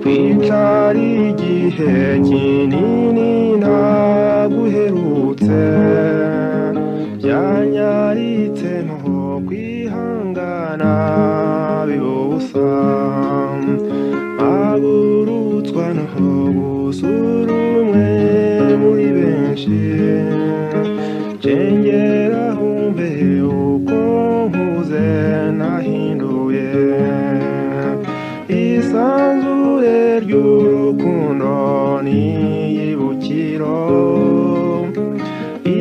kwicara igihe kinini ntaguherutse byanyaritse nto kwihangana bibusa mpagurutswa no gusura umwe muri benshi cengera humbe uko nkuze nahinduye isanzure ry'urukundo n'iyibukiro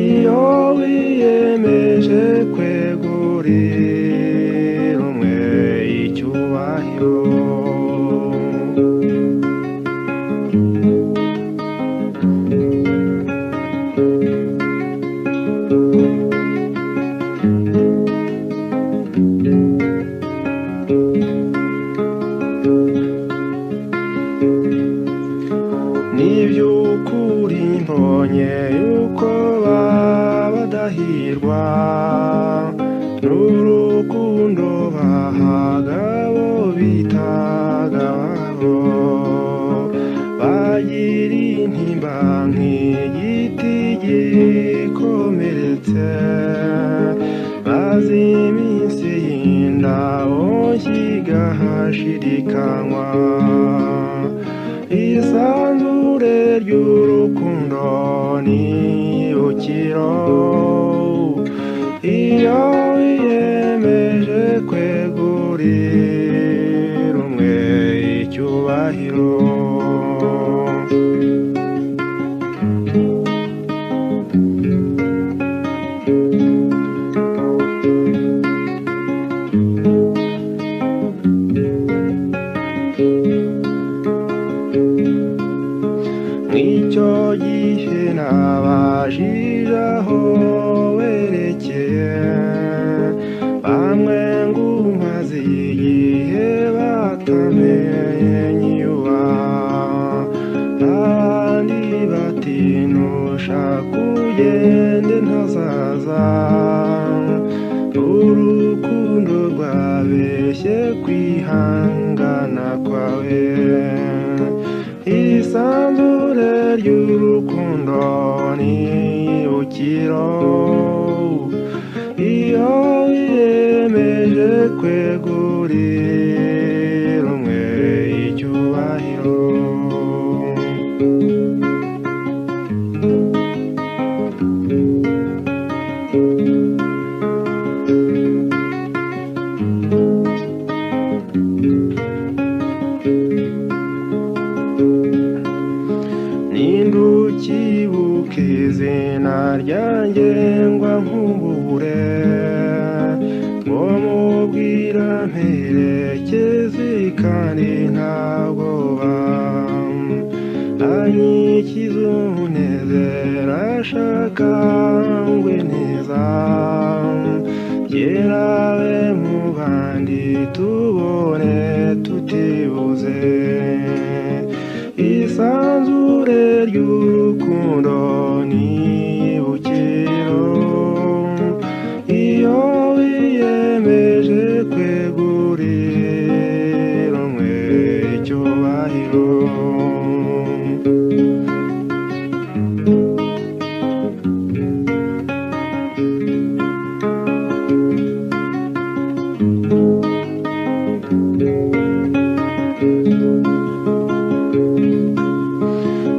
iyo wiyemeje kwegurira umwe icyubahiro niby'ukuri mbonye yuko badahirwa n'urukundo bahaga abo bitaga ababo bagira intimba nk'igiti gikomeretse maze iminsi y'indabo kigahashirikanywa isanzure ry'urukundo n'ibukiro iyo wiyemeje kwegurira umwe icyubahiro mw'icyo gihe nabajije aho werekeye bamwe ngo umaze igihe batamenye iwa abandi bati nushaka ugende ntazaza urukundo rwabeshye kwihangana kwawe isanzure ry'urukundo n'ibukiro iyo wiyemeje kwegurira umwe icyubahiro nindukibuka izina ryanjye ngwa nkumbure ngo mubwira mperekeze kandi ntabwoba anyikiza umunezero ashaka ngwe neza yerabe mu bandi tubone tutibuze isanzure ry'urukundo n'ibukiro iyo wiyemeje kwegurira umwe icyubahiro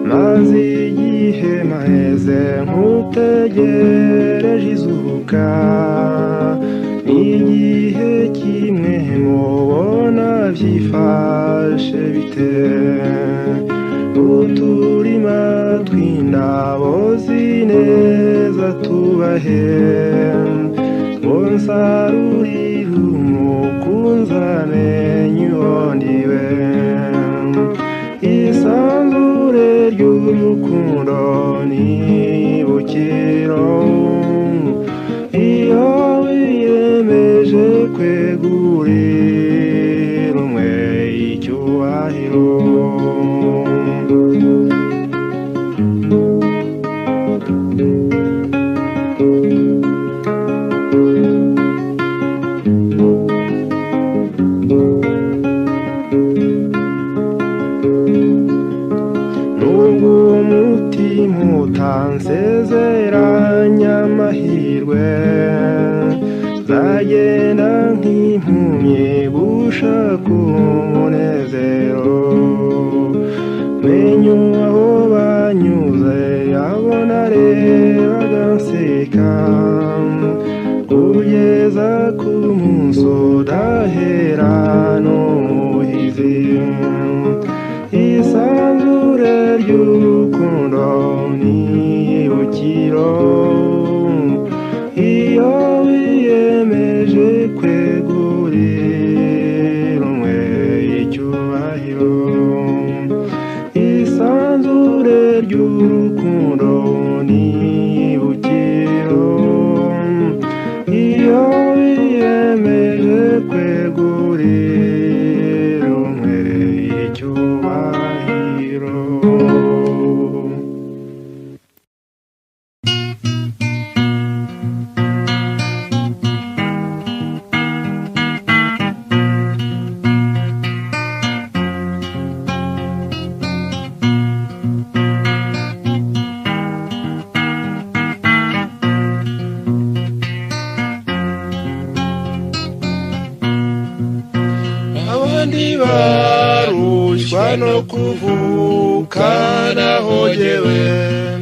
maze igihe maheze nkutegereje izuka n'igihe kimwe mubona byifashe bite uturima tw'indabo zineza tubahe ngo nsarurire umukunzi amenye uwo ndiwe isanzure ry'urukundo n'ibukiro iyo wiyemeje kwegurira umwe icyubahiro nsezeranya amahirwe nzagenda nk'impumyi gushaka umunezero menye aho banyuze abo narebaga nseka kugeza ku munsi udahera n'umuhizi isanzure ry'urukundo n'ibukiro iyo wiyemeje kwegurira umwe icyubahiro isanzure ry'urukundo n'ibukiro iyo wiyemeje kwegurira umwe icyubahiro barushywa no kuvuka naho jyewe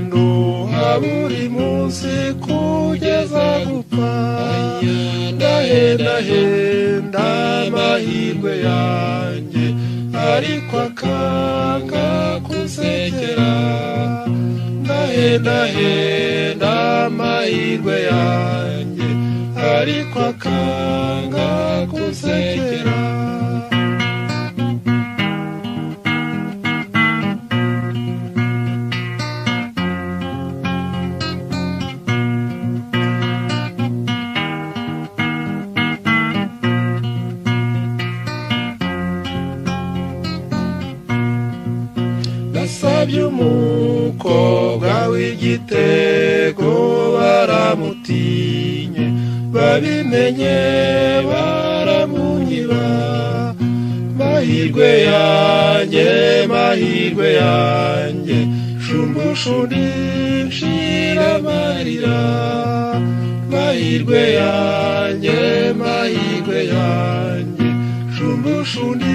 nduha buri munsi kugeza gupfa ndahendahenda amahirwe yanjye ariko akanga kunsekera ndahendahenda amahirwe yanjye ariko akanga kunsekera nasabye umukobwa w'igitego baramutinye babimenye baramunyiba mahirwe yanjye mahirwe yanjye shumbushundi nshira amarira mahirwe yanjye mahirwe yanjye shumbushundi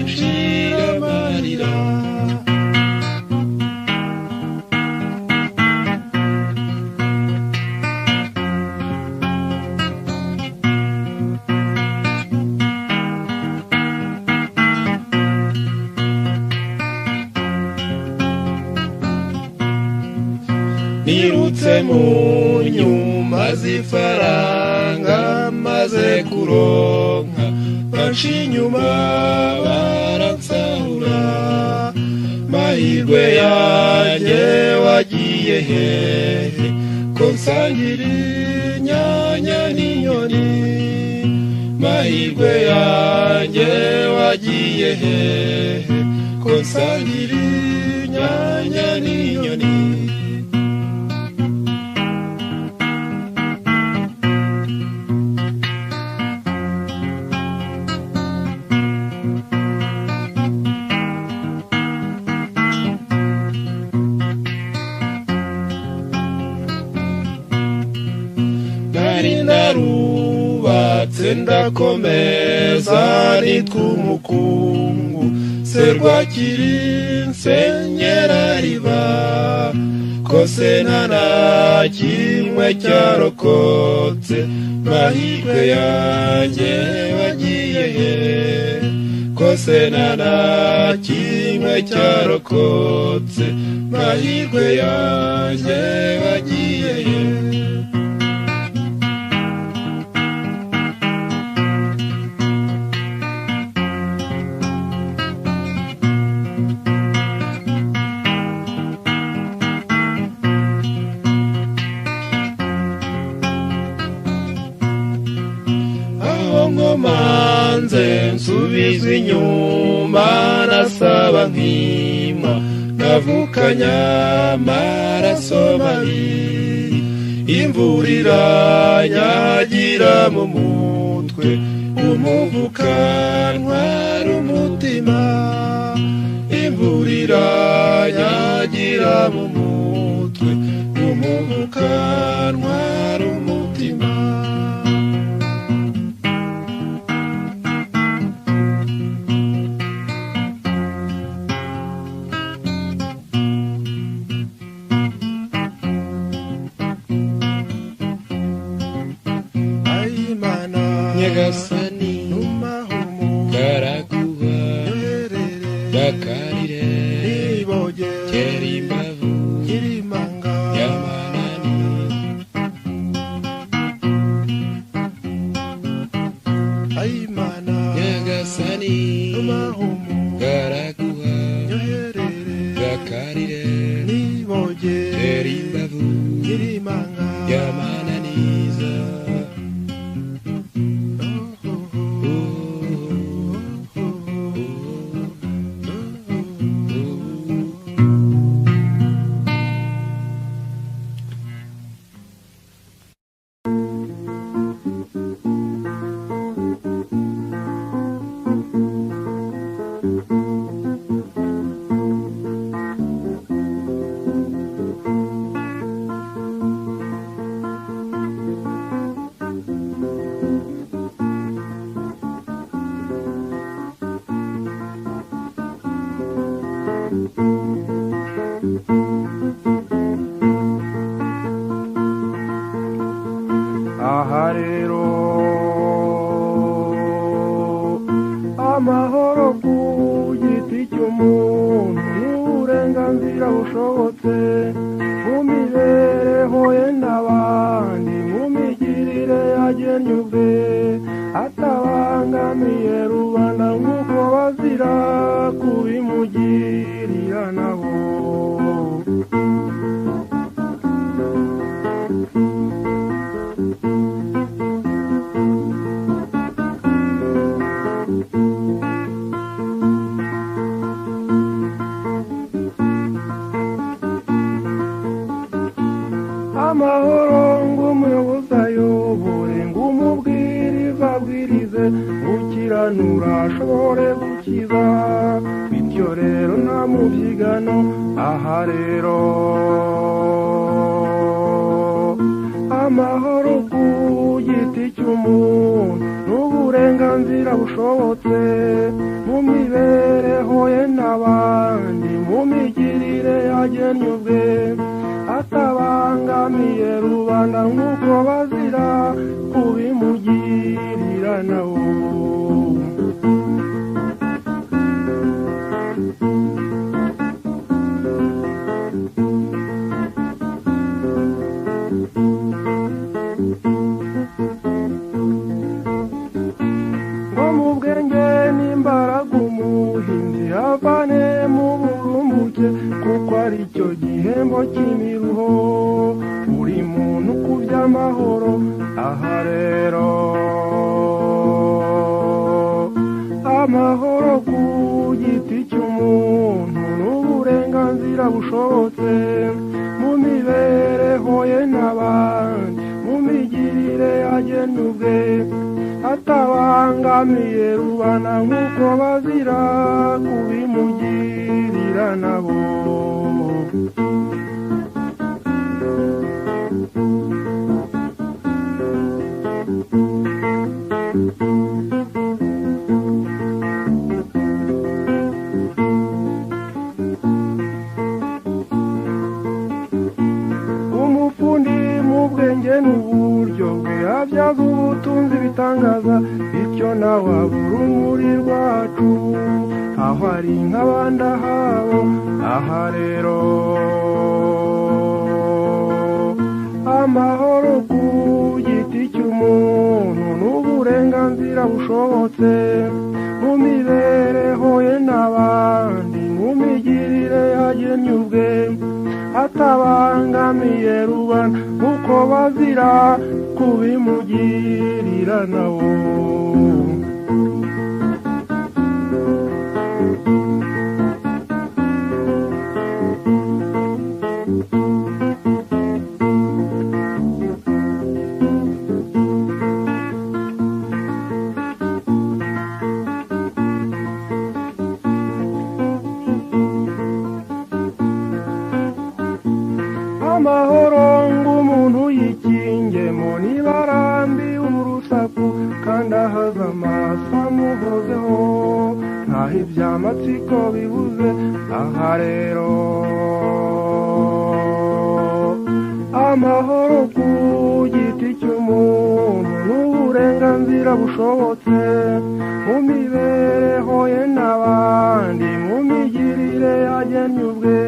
nshira amarira nirutse mu nyuma z'ifaranga maze kuronka banshi inyuma baransahura mahirwe yanjye wagiye hehe ko nsangira inyanya n'inyoni mahirwe yanjye wagiye hehe ko nsangira inyanya n'inyoni narubatse ndakomeza nitwa umukungu serwakiri nsenyera riba kose nta na kimwe cyarokotse mahirwe yanjye wagiye he kose nta na kimwe cyarokotse mahirwe yanjye wagiye he manze nsubizwa inyuma nasaba nkima navukanya amaraso mabi imvura iranyagira mu mutwe umuvuka ntwara umutima imvura iranyagira mu mutwe ukantwara umutima ayimana nyagasani numahumu karaguha bakarire niboge kerimbavu kirimanga yamanani ayimana nyagasani numahumu karaguha bakarire niboge kerimbavu kirimanga yamananiza aha rero amahoro ku giti cy'umuntu n'uburenganzira bushobotse mu mibereho ye n'abandi mu migirire yagennye ubwe atabangamiye rubanda nk'uko bazira kubimugirira nabo amahoro ng'umuyobozi ayobore ng'umubwiriza abwirize gukiranura ashobore gukiza bityo rero nta mubyigano aha rero amahoro ku giti cy'umuntu n'uburenganzira bushobotse mu mibereho ye n'abandi mu migirire yagennye ubwe atabangamiye rubanda nk'uko bazira kubimugirira nawo ngo mu bwenge n'imbaraga umuhinzi avane mu burumbuke kuko ari cyo gihembo cy'imiruho buri muntu ku by'amahoro aha rero amahoro ku giti cy'umuntu n'uburenganzira bushobotse mu mibereho ye n'abandi mu migirire yagennye ubwe atabangamiye rubanda nk'uko bazira kubimugirira nabo umufundi mu bwenge n'uburyo bwe abyaza ubutunzi bitangaza bityo nawe abura urumuri rwacu aho ari nk'abandi ahabo aha rero amahoro ku giti cy'umuntu n'uburenganzira bushobotse mu mibereho ye n'abandi mu migirire yagennye ubwe atabangamiye rubanda nk'uko bazira kubimugirira nawo amahoro aho iby'amatsiko bibuze. Aha rero amahoro ku giti cy'umuntu n'uburenganzira bushobotse mu mibereho ye n'abandi, mu migirire yagennye ubwe,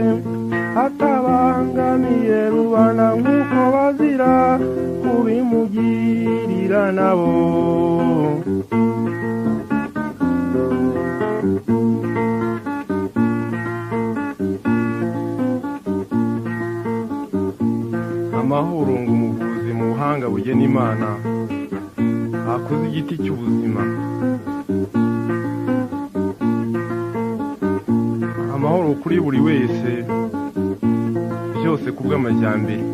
atabangamiye rubanda nk'uko bazira kubimugirira nabo. Amahoro ngo umuvuzi mu buhanga bugena Imana akoze igiti cy'ubuzima. Amahoro kuri buri wese, byose kubw'amajyambere.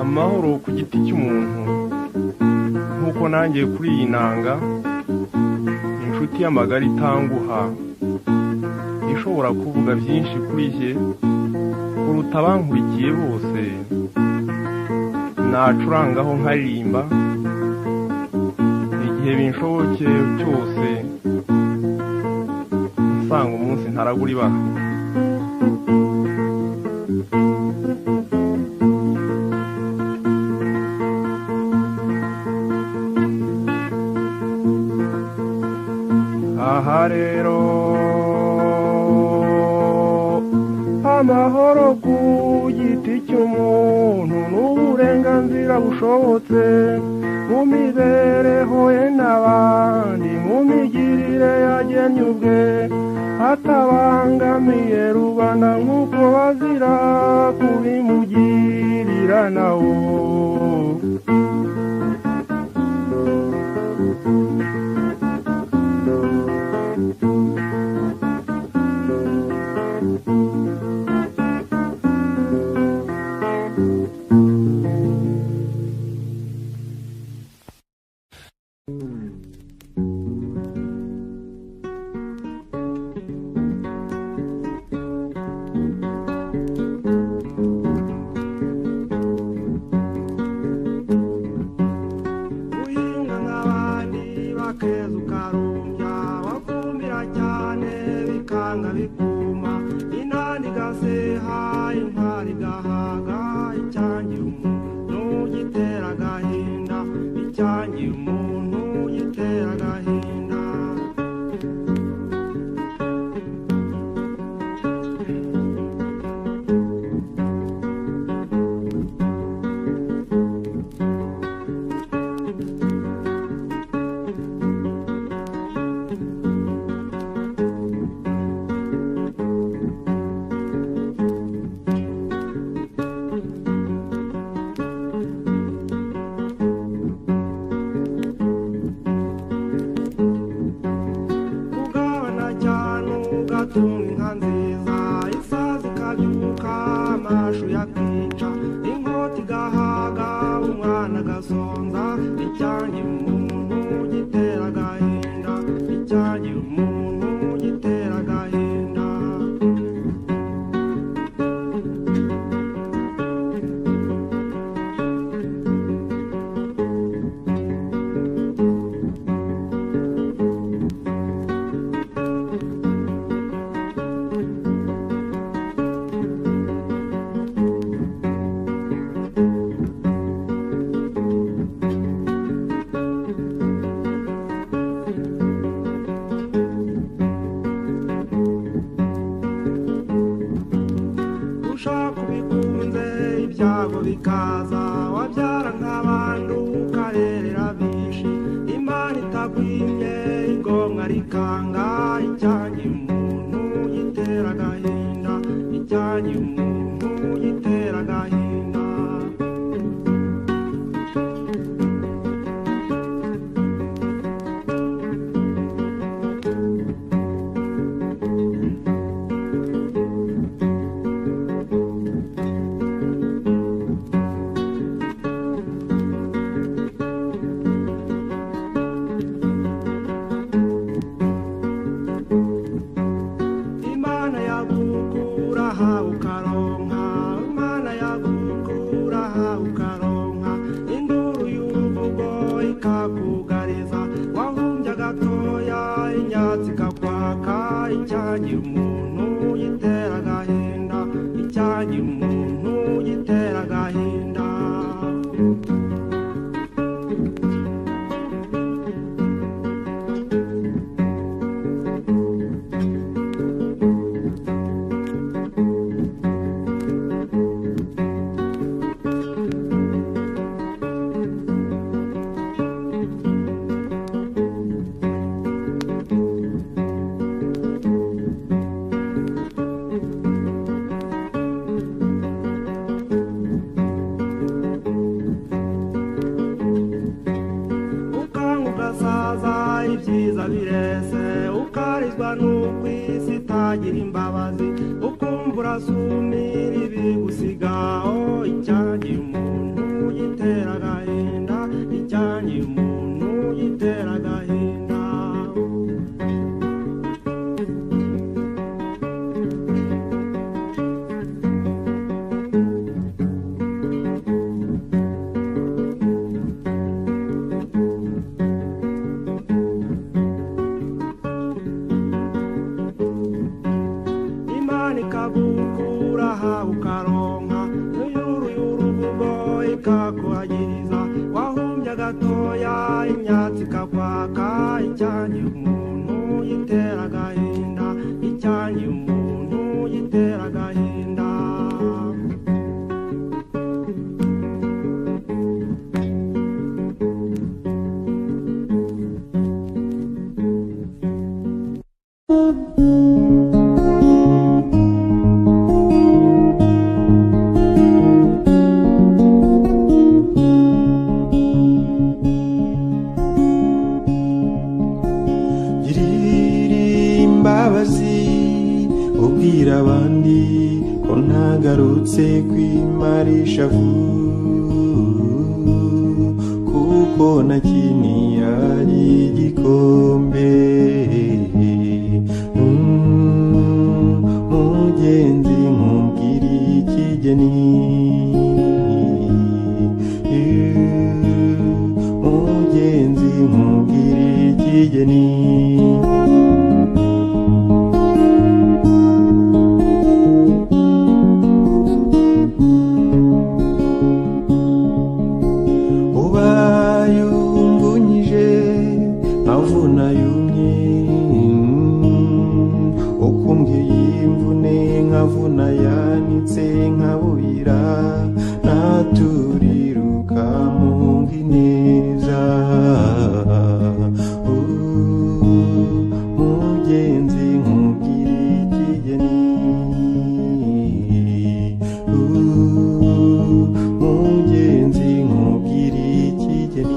Amahoro ku giti cy'umuntu, nk'uko nanjye kuri iyi nanga, inshuti y'amagara itanguha, ishobora kuvuga byinshi kuri jye kuruta abankurikiye bose. Nacurangaho nkaririmba igihe binshobokeye cyose, nsanga umunsi ntaragura ibara. Aha rero amahoro ku giti cy'umuntu n'uburenganzira bushobotse mu mibereho ye n'abandi, mu migirire yagennye ubwe, atabangamiye rubanda nk'uko bazira kubimugirira nawo. icyagira umuntu gitera agahinda, icyagira umuntu gitera agahinda. Ibyiza birese ukarizwa n'ukwisi itagira imbabazi, ukumva urasumira ibigusigaho. Icyagira umuntu gitera agahinda, icyagira umuntu gitera agahinda. Ikagukura aha ukaronka n'uyuruyuruvugo ikakuhagiriza, wahumbya gatoya imyatsi ikakwaka. Icyagira umuntu gitera agahinda, icyagira umuntu gitera agahinda. Ubwira abandi ko ntagarutse kwimarisha kuko nakiniye igikombe. Mugenzi nkubwira ikigeni, mugenzi nkubwira ikigeni. Nkavuna yumye ukumbwiye imvune, nkavuna yanitse nkabuyira, naturiruka mu ngineza. Mugenzi nkubwira ikigeni, mugenzi nkubwira ikigeni.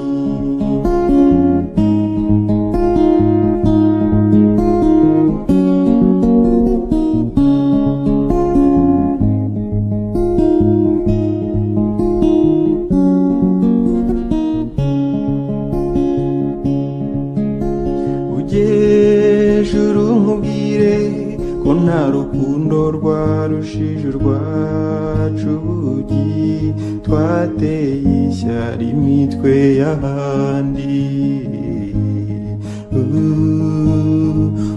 Ujejuru nkubwire ko nta rukundo rwarushije urwacu ubugi, twateye ishyari imitwe y'ahandi.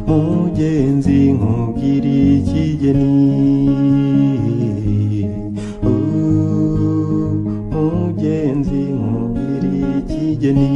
Mugenzi nkubwira ikigeni, mugenzi nkubwira ikigeni.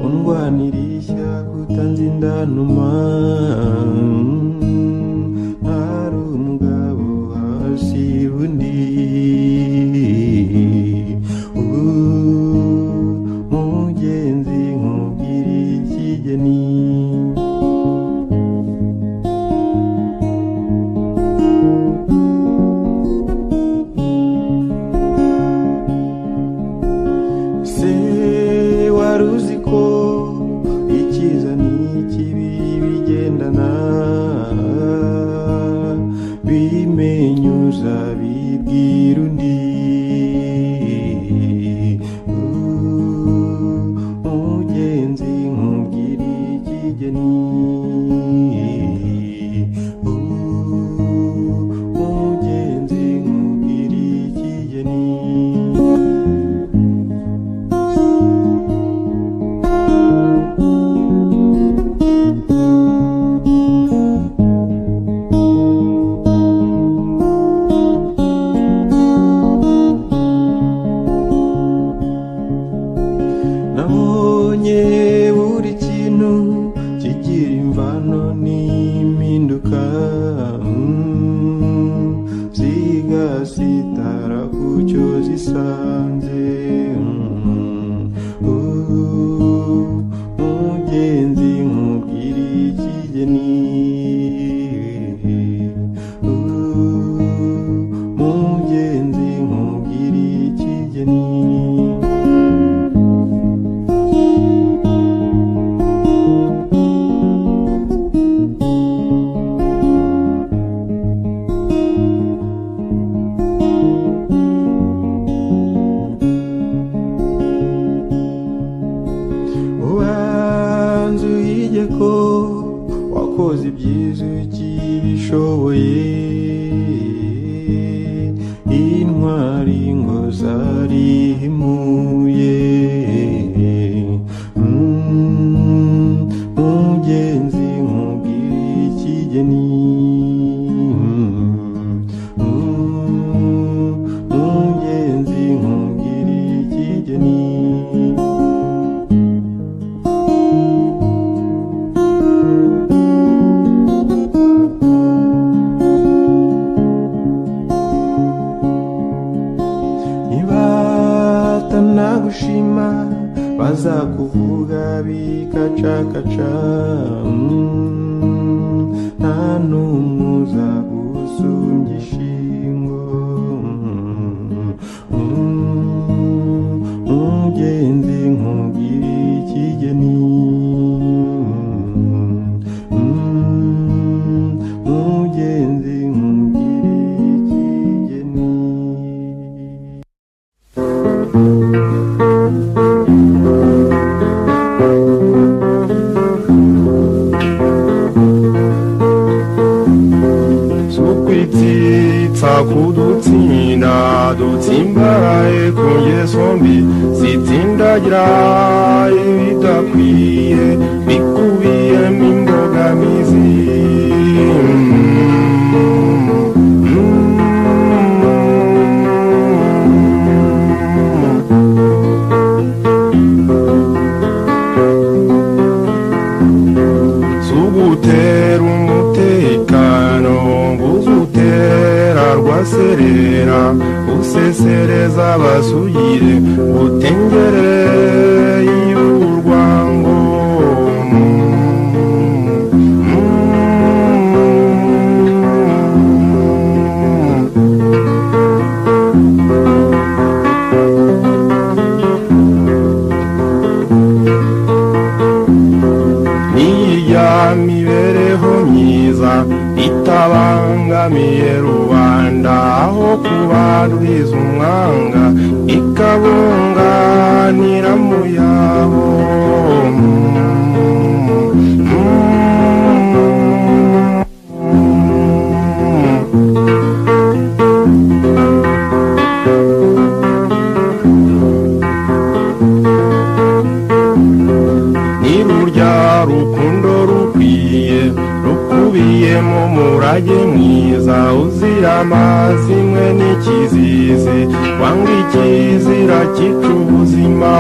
Undwanirishya kutanzindanuma, hari umugabo hasiba undi. Mugenzi nkubwira ikigeni, se waruzi ko icyiza n'ikibi bigendana, bimenyuza bibwira undi. bazakuvuga bikacakaca, nta n'umwe uzagusumbya ishingo. Mugenzi nkubwire ikigeni, mugenzi nkubwire ikigeni. Sukwitsitsa kudutsinda dutsimbaraye ku ngeso mbi zitsindagira ibidakwiye bikubiyemo imbogamizi. Sugutera umutekano nguzutera rwaserera usesereza basuyire utengere y'urwango. Mibereho myiza itabangamiye rubanda, aho kubarwiza umwanga ikabunganira mu yabo. Nirurya rukundo rukwiye rukubiyemo umurage mwiza uzira amazimwe n'ikizizi, wanga ikizira cyica ubuzima.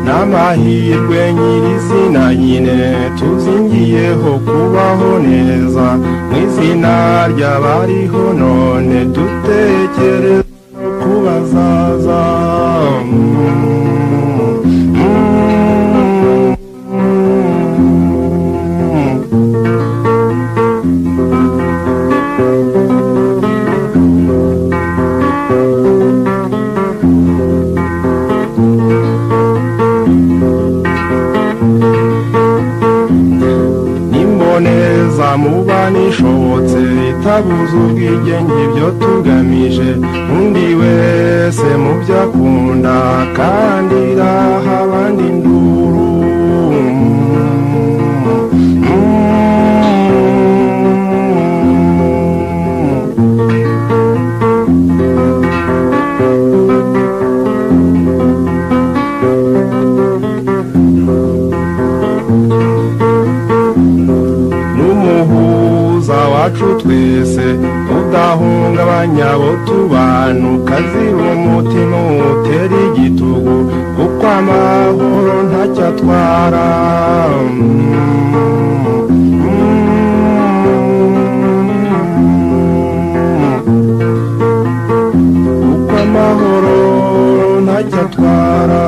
N'amahirwe nyirizina nyine tuzingiyeho kubaho neza, mu izina ry'abariho none dutekereza no kubazaza. Mubana ishobotse itabuza ubwigenge ibyo tugamije, undi wese mu byo akunda kandi iraha abandi induru. Wacu twese udahungabanya abo tubana, ukazira umutima utera igitugu, kuko amahoro ntacyo atwara. Kuko amahoro ntacyo atwara.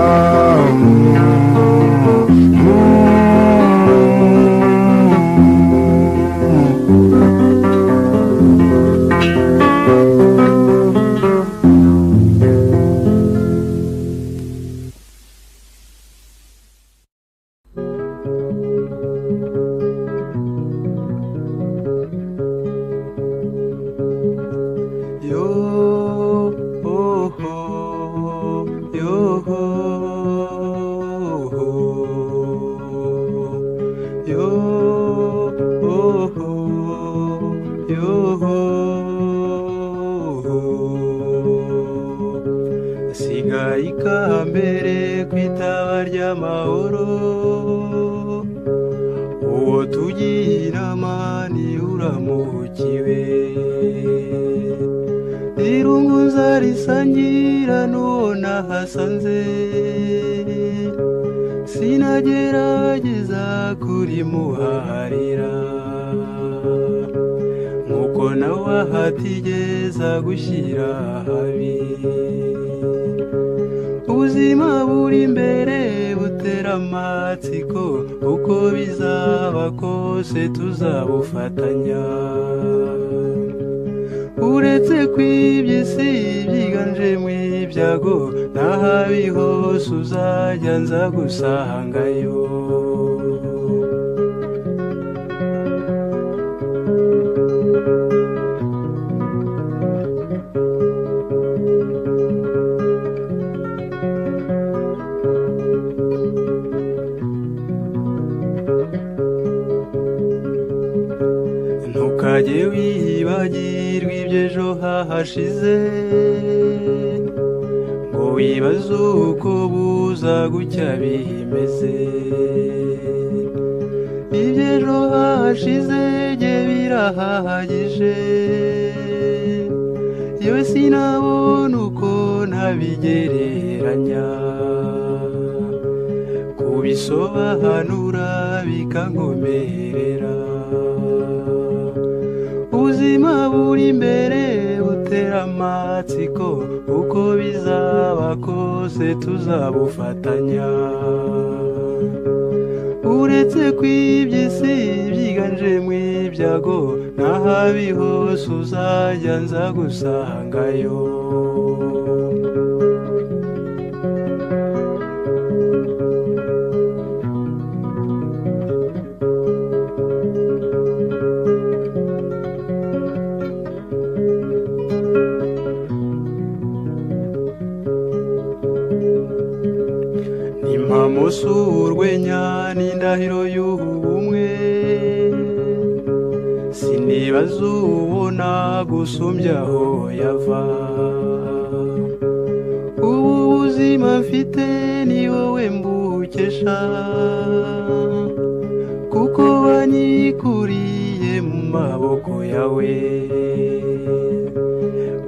Sigaye ikambere kwitaba ry'amahoro, uwo tugira amani uramukiwe. irungu nzarisangira n'uwo nahasanze sinagerageza kurimuharira nk'uko nawe ahatigeza gushyira habi ubuzima buri imbere butera amatsiko uko bizaba kose tuzabufatanya uretse kw'iby'isi byiganje mu ibyago n'ahabi hose uzajya nza gusangayo ntukajye wibagirwa iby'ejo hahashize ngo wibaze uko buza gucya bimeze iby'ejo hahashize jye birahagije yewe sinabona uko ntabigereranya kubisobanura bikankomerera ubuzima buri imbere butera amatsiko uko bizaba kose tuzabufatanya uretse kw'iby'isi byiganje mu ibyago n'ahabi hose uzajya nza gusangayo musurwenya n'indahiro y'ubumwe sinibaza ubona gusumbya aho yava ubu buzima mfite ni wowe mbukesha kuko wanyikuriye mu maboko yawe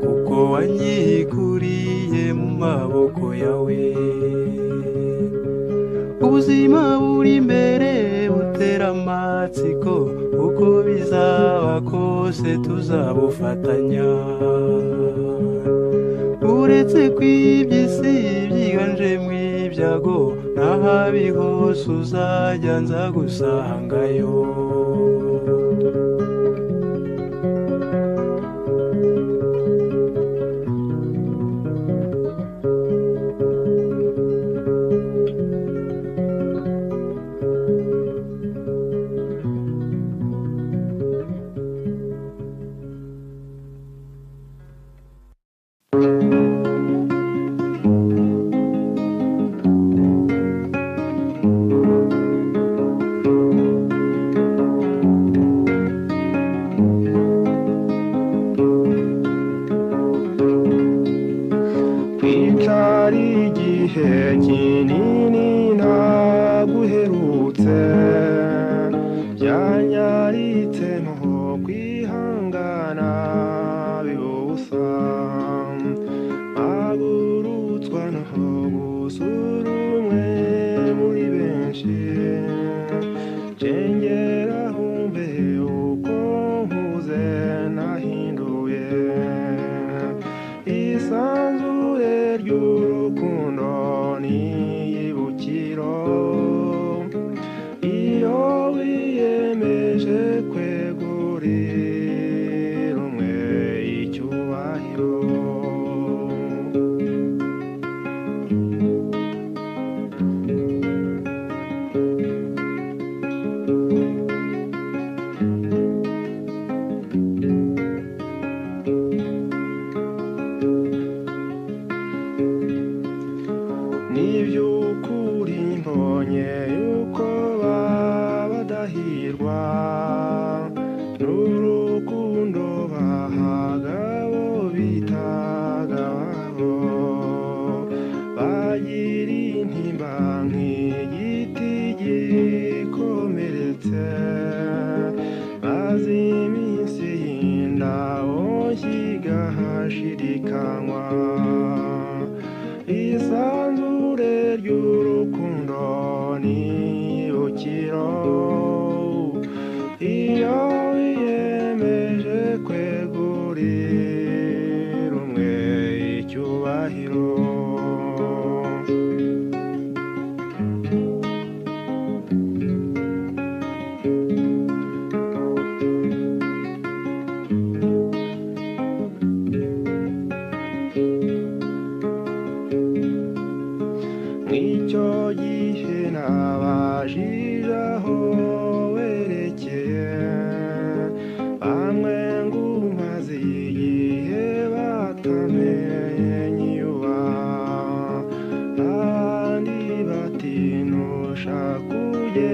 kuko wanyikuriye mu maboko yawe ubuzima buri imbere butera amatsiko uko bizaba kose tuzabufatanya uretse kw'iby'isi byiganje mu ibyago n'ahabi hose uzajya nza gusangayo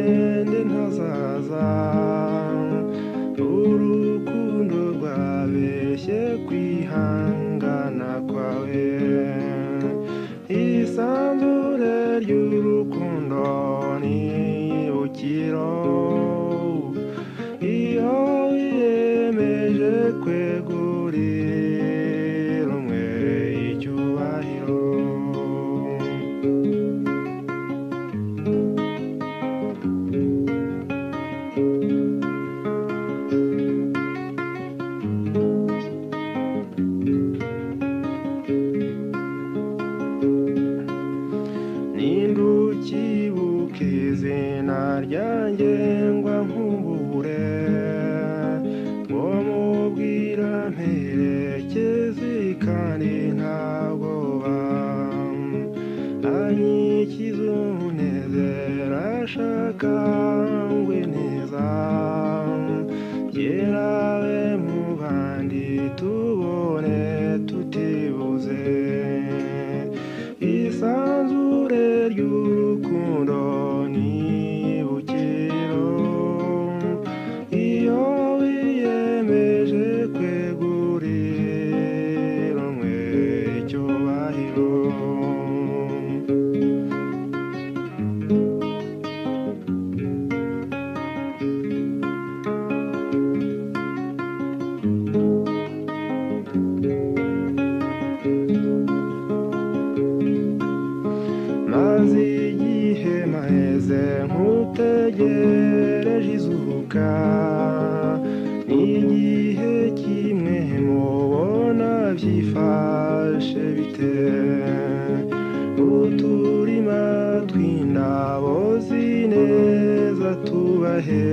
ugende ntazaza urukundo rwabeshye kwihangana kwawe isanzure ry'urukundo nibukiro iyo wiyemeje kwegurira umwe icyubahiro nindukibuka izina ryanjye ngwa nkubure ngo mubwira mperekeze kandi ntabwoba anyikiza umunezero ashaka ngwe neza yerawe mu bandi tubone tutibuze isanzure ry'urukundo nibukiro iyo wiyemeje kwegurira umwe icyubahiro maze igihe maheze nkutegereje izuka n'igihe kimwe mubona byifashe bite uturima tw'indabo zineza tubahe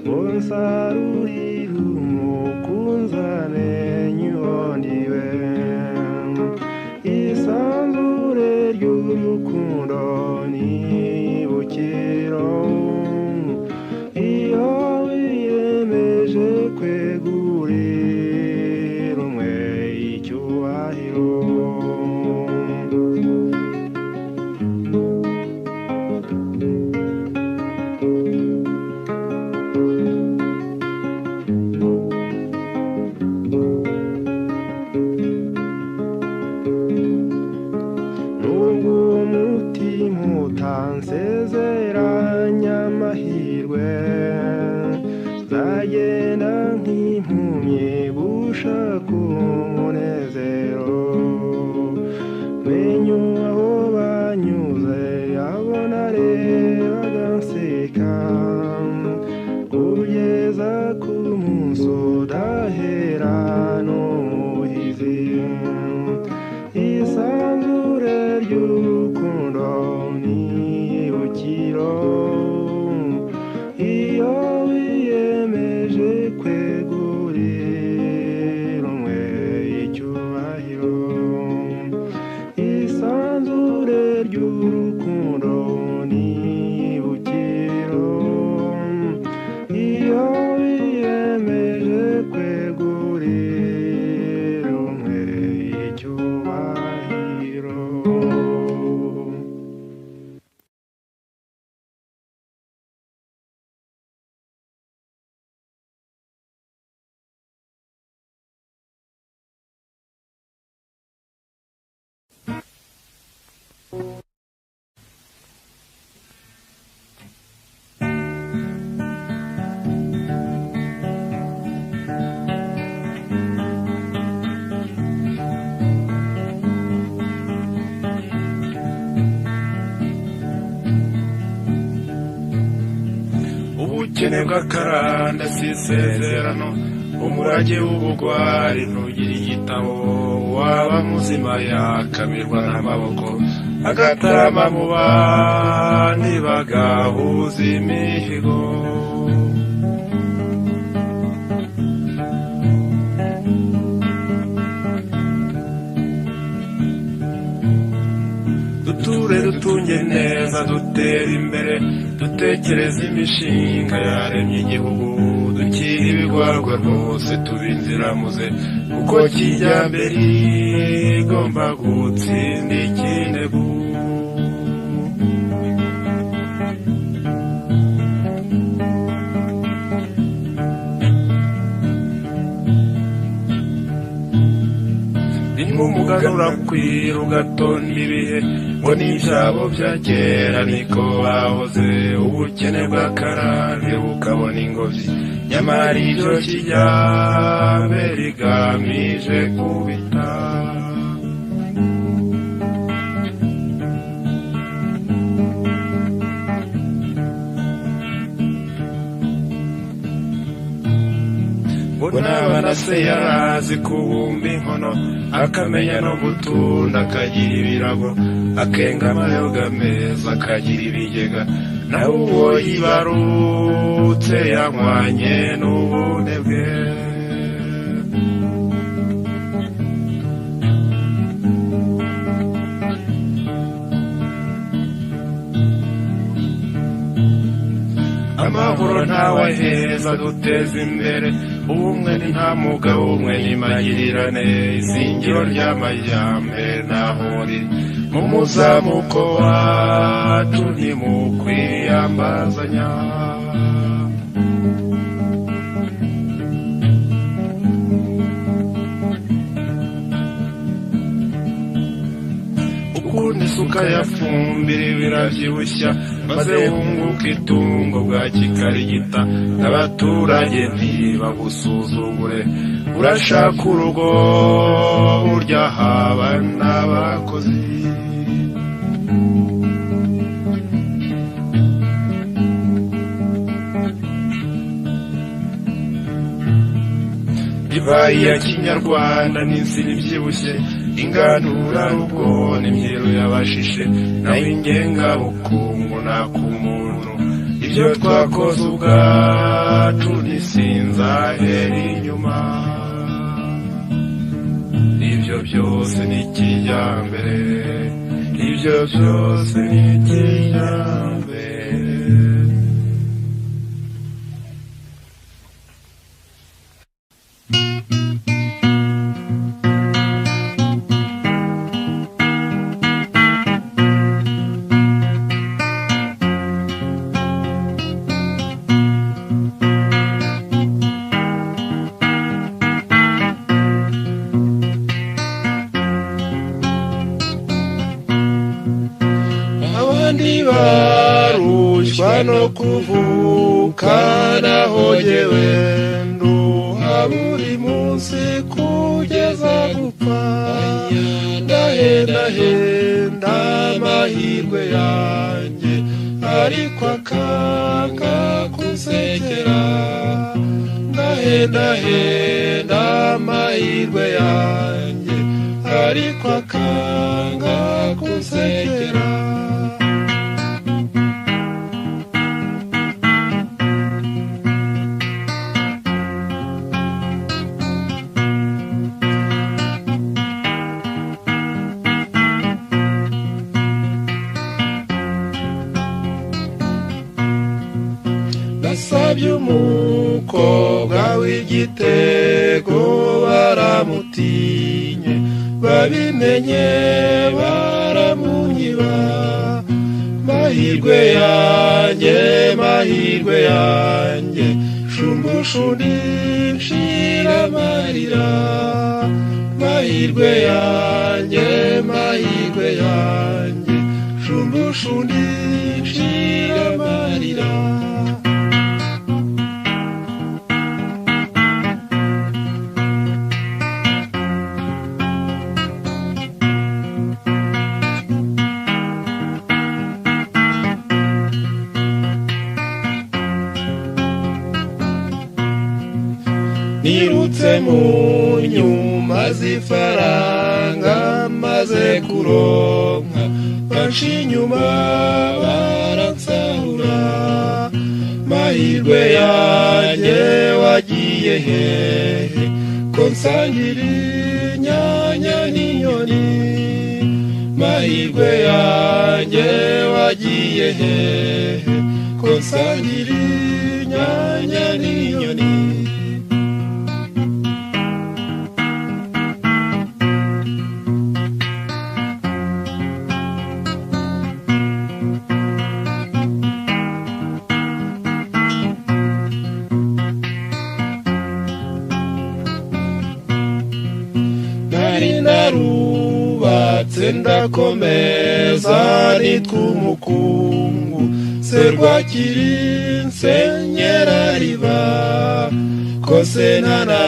ngo nsarurire umukunzi amenye uwondiwe isanzure ry'urukundo nibukiro iyo wiyemeje kwegurira umwe icyubahiro nubwo umutima utansezeranya amahirwe nzagenda nk'impumyi gushaka umunezero menye aho banyuze abona rebaga nseka kugeza ku munsi udahera n'umuhizi isanzure ry'urukundo nibukiro iyo wiyemeje kwegurira umwe icyubahiro isanzure ry'urukundo nibukiro iyo wiyemeje kwegurira umwe icyubahiro ubukene bw'akaranda si isezerano umurage w'ubugwari ntugira igitabo waba muzima yakamirwa n'amaboko agatarama mu bandi bagahuza imihigo duture dutunge neza dutere imbere dutekereze imishinga yaremye igihugu dukira ibigwarwa rwose tuba inziramuze kuko kijyambere igomba gutsinda ikinegu ukanura kwira ugatonda ibihe ngo n'ibyabo bya kera niko bahoze ubukene bw'akarande bukabona ingobyi nyamara iryo kijyambere rigamije kubita ngo n'abana se yarazi kubumba inkono akamenya no gutunda akagira ibirago akenga amayoga meza akagira ibigega nawe uwo yibarutse yanywanye n'ubunebwe amahoro ntawaheza duteza imbere ubumwe ni nta mugabo umwe n'imagirirane izingiro ry'amajyambere naho riri mu muzamuko wacu ntimukwiyambazanya ukundi isuka yafumbira birabyibushya maze wunguka itungo bwa kikarigita n'abaturage ntibagusuzugure urashaka urugo burya haba n'abakozi divayi ya kinyarwanda n'insina ibyibushye inganura rugo n'imyeru y'abashishe naho ingengabukungu nak'umuntu ibyo twakoze ubwacu ntisinzahera inyuma ibyo byose ni kijyambere ibyo byose ni kijyambere no kuvuka nahogewe nduha buri munsi kugeza gupfa ndahendahenda amahirwe yanjye ariko akanga kunsekera ndahendahenda amahirwe yanjye ariko akanga kunsekera umukobwa w'igitego baramutinye babimenye baramunyiba mahirwe yanjye shumbushundi nshira amarira mahirwe yanjye shumbushundi nshira amarira nirutse mu nyuma z'ifaranga maze kuronka banshi inyuma baransahura mahirwe yanjye wagiye hehe ko nsangira inyanya n'inyoni mahirwe yanjye wagiye hehe ko nsangira inyanya n'inyoni nari naru sendakomeza nitwumukungu serwakiri nsenyerariba kose nta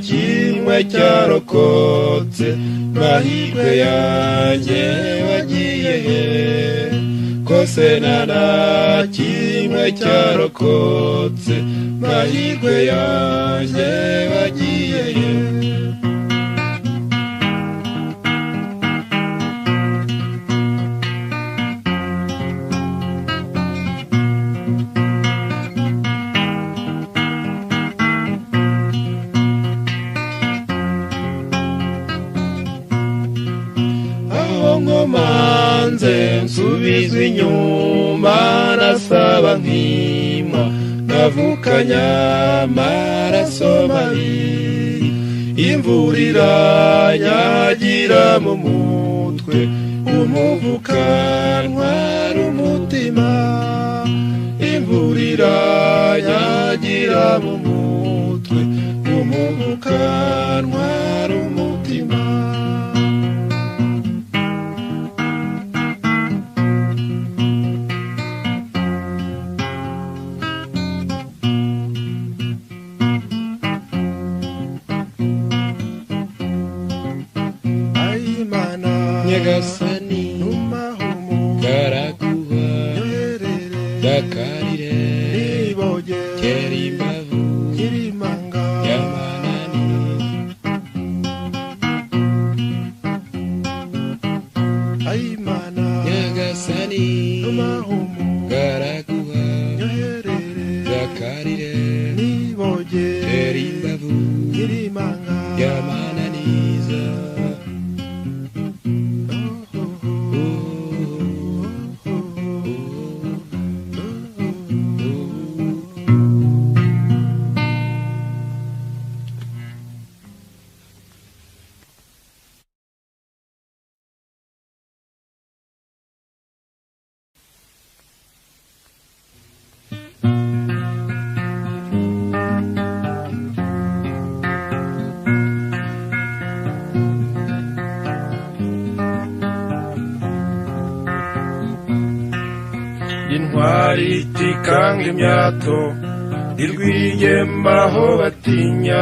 kimwe cyarokotse mahirwe yanjye wagiye he kose nta kimwe cyarokotse mahirwe yanjye wagiye he manze nsubizwa inyuma nasaba nkima navukanya amaraso mabi imvura iranyagira mu mutwe umuvuka ntwara umutima imvura iranyagira mu mutwe umuvuka ntwara umutima nyagasani garaguha dakarire kerimbavu yamanani nyagasani garaguha dakarire kerimbavu yamananiza intwari itikanga imyato irwiyemba aho batinya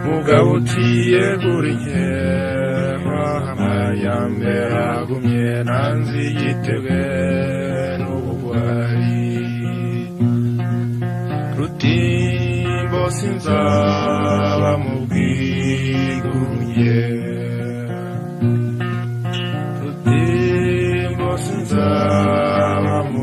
mugabo utiyegura inkema amayambere agumye nanzi yitebwe n'ubugwari rutimbo sinzaba mu bwigunge rutimbo sinzaba mu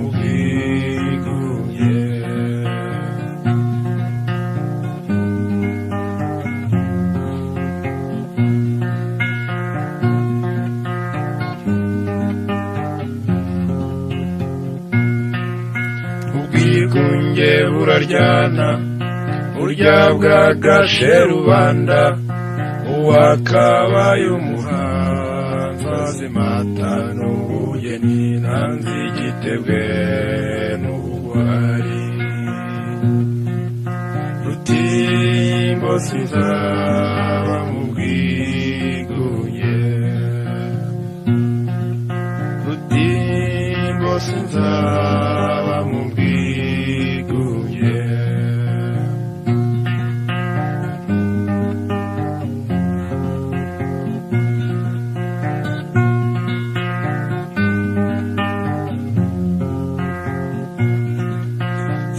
ubwigunge buraryana burya bwagashe rubanda uwakabaye umuhanzi azimata n'ubugeni nanzi igitebwe n'ubugwari rutimbo sinzaba mu bwigunge rutimbo sinzaba mu bwigunge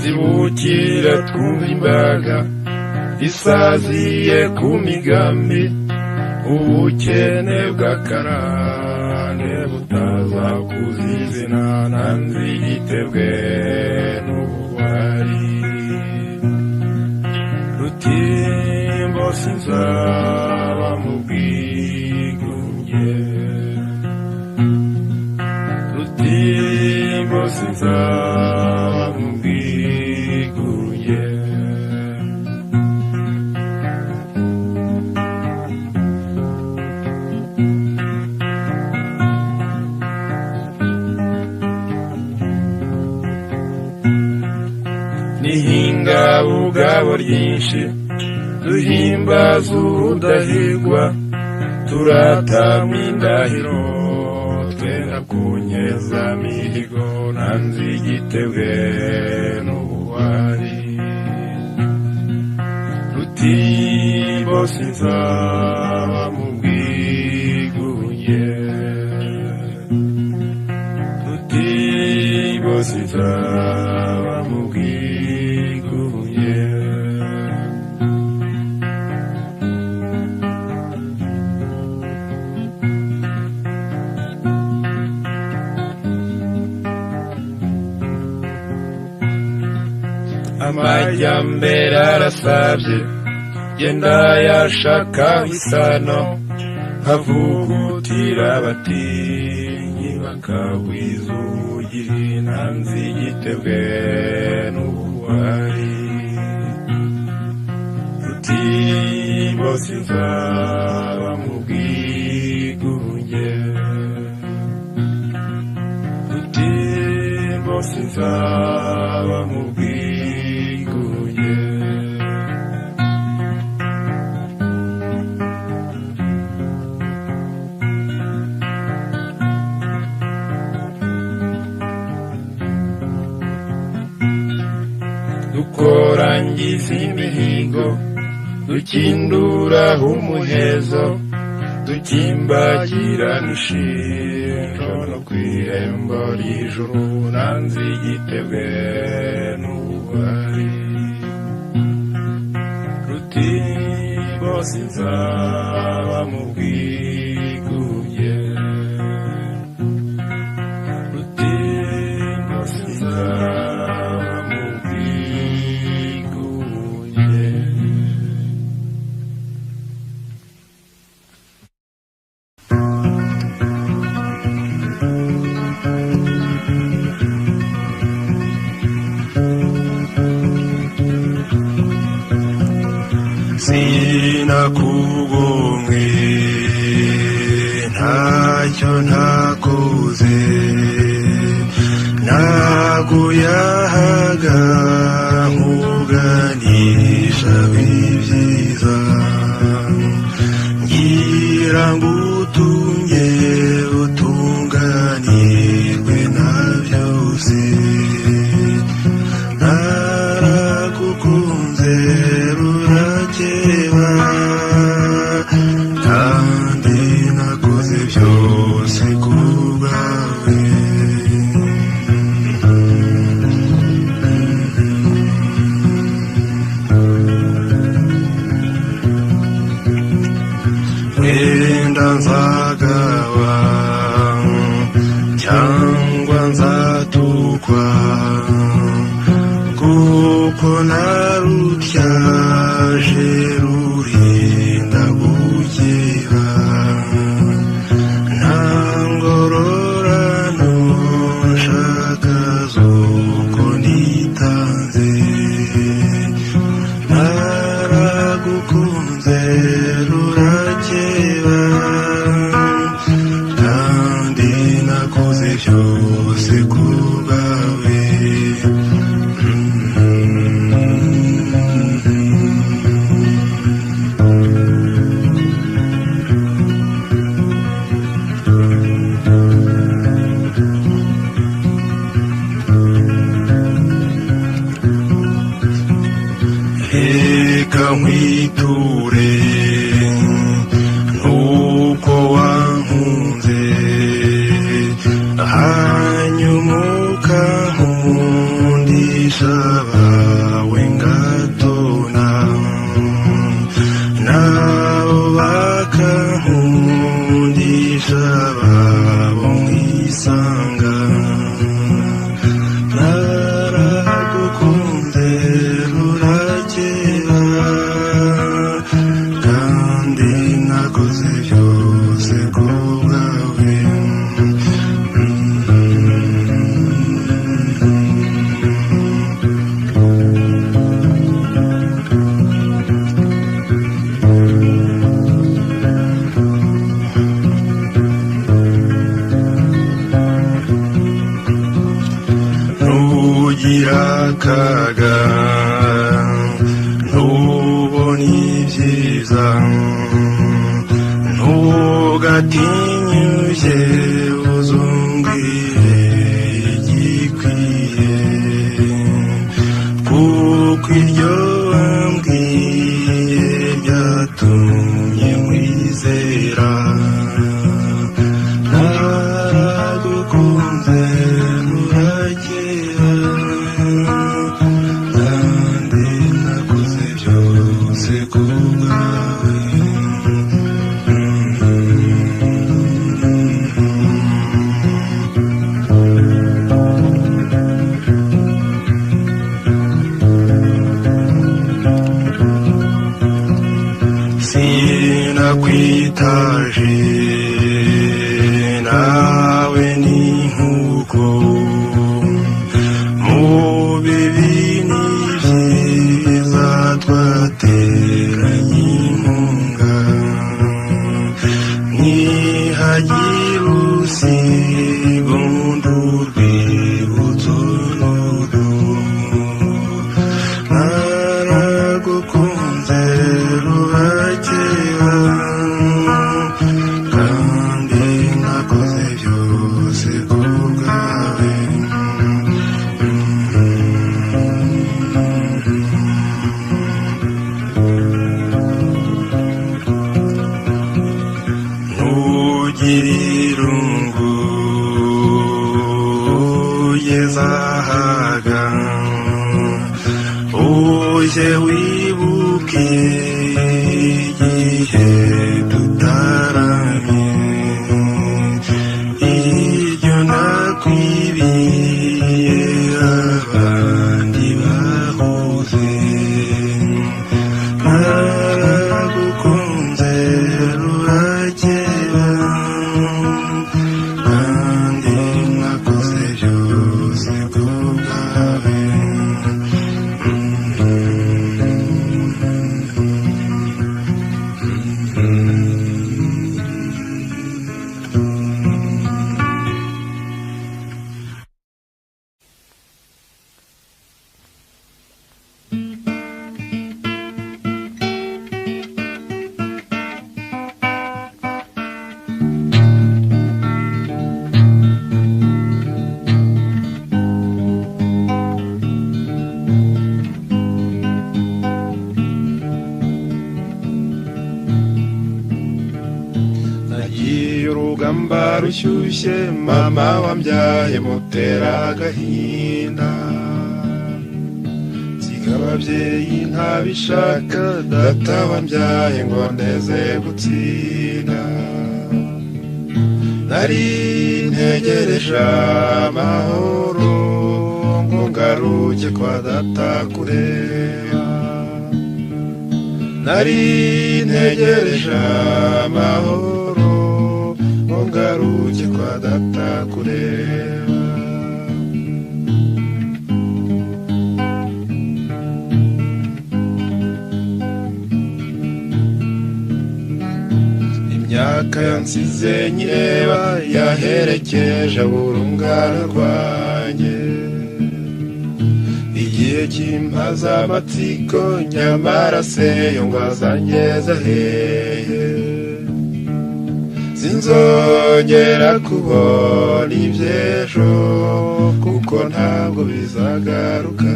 zibukira twumva imbaga isaziye ku migambi ubukene bw'akarande butaza kuzizina nanzi igitebwe n'ubugwari rutimbo sinzaba mu bwigunge rutimbo sinzaba mu bwigunge nihinga ubugabo ryinshi duhimbaza udahigwa turatamya indahiro twenda kunyeza mihigo nanze igitebwe n'ubuhari Rutimbo sinzaba mu bwigunge Rutimbo sinzaba mu bwigunge amajyambere arasabye genda yashaka isano nkavugutira abatinyi bakagwiza ubugiri nanze igitebwe n'ubuhari Rutimbo sinzaba mu bwigunge Rutimbo sinzaba mu bwigunge dukorangiza imihigo dukinduraho umuhezo dukimbagirana ishinjo no kw'irembo ry'ijuru nanze igitebwe n'ubuhari Rutimbo sinzaba mu bwigunge Rutimbo sinzaba mu bwigunge sinakubonye ntacyo ntakoze naguyahaga nkuganisha ibyiza ngira ngo utunge utunganirwe na byose naragukunze rurakeba kandi nakoze byose ku bwawe wenda nzagaba cyangwa nzatukwa kuko narutyaje rurinda gukeba nta ngororano nshaka z'uko nitanze naragukunze rurakeba kandi nakoze byose ku bwawe reka nkwiture nuko wankunze hanyuma ukankundisha abawe ngatona nabo bakankundisha ababo mwisanga naragukunze rurakeba kandi nakoze byose ku bwawe ntugira akaga ntubona ibyiza ntugatinyuke uzumbwire igikwiye kuko iryo wambwiye ryatumye nkwizera naragukunze nurakera kandi nakoze byose ku bwawe sinakwitaje nawe ni nkuko mu bibi n'ibyiza twateranye inkunga nihagira usiga undi urwibutso n'uru naragukunze rurakera kandi nakoze byose ku bwawe ntugire irungu ugeze ahaga uje wibuke igihe tutaramye iryo nakwibiye abandi bahuze naragukunze rurakera kandi nakoze byose ku bwawe nagiye urugamba rushyushye mama wambyaye mutera agahinda nsiga ababyeyi ntabishaka data wambyaye ngo ndeze gutsinda nari ntegereje amahoro ngo ngaruke kwa data kureba nari ntegereje amahoro ngo ngaruke kwa data kureba imyaka yansize nyireba yaherekeje urungano rwanjye igihe kimpaza amatsiko nyamara se yo ngo azangeza hehe sinzongera kubona iby'ejo kuko ntabwo bizagaruka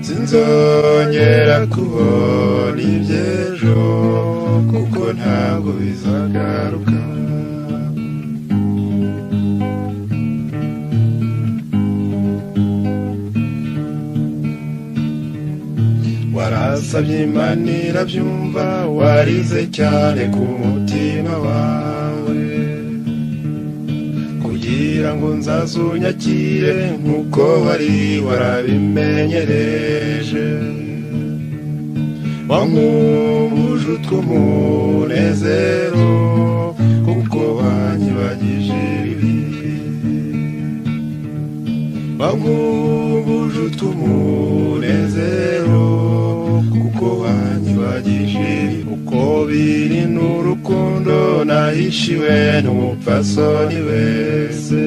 sinzongera kubona iby'ejo kuko ntabwo bizagaruka warasabye Imana irabyumva warize cyane ku mutima wawe kugira ngo nzazunyakire nk'uko wari warabimenyereje wankumbuje utw'umunezero kuko wanyibagije ibibi wankumbuje utw'umunezero kuko wanyibagije uko biri n'urukundo nahishiwe n'umupfasoni wese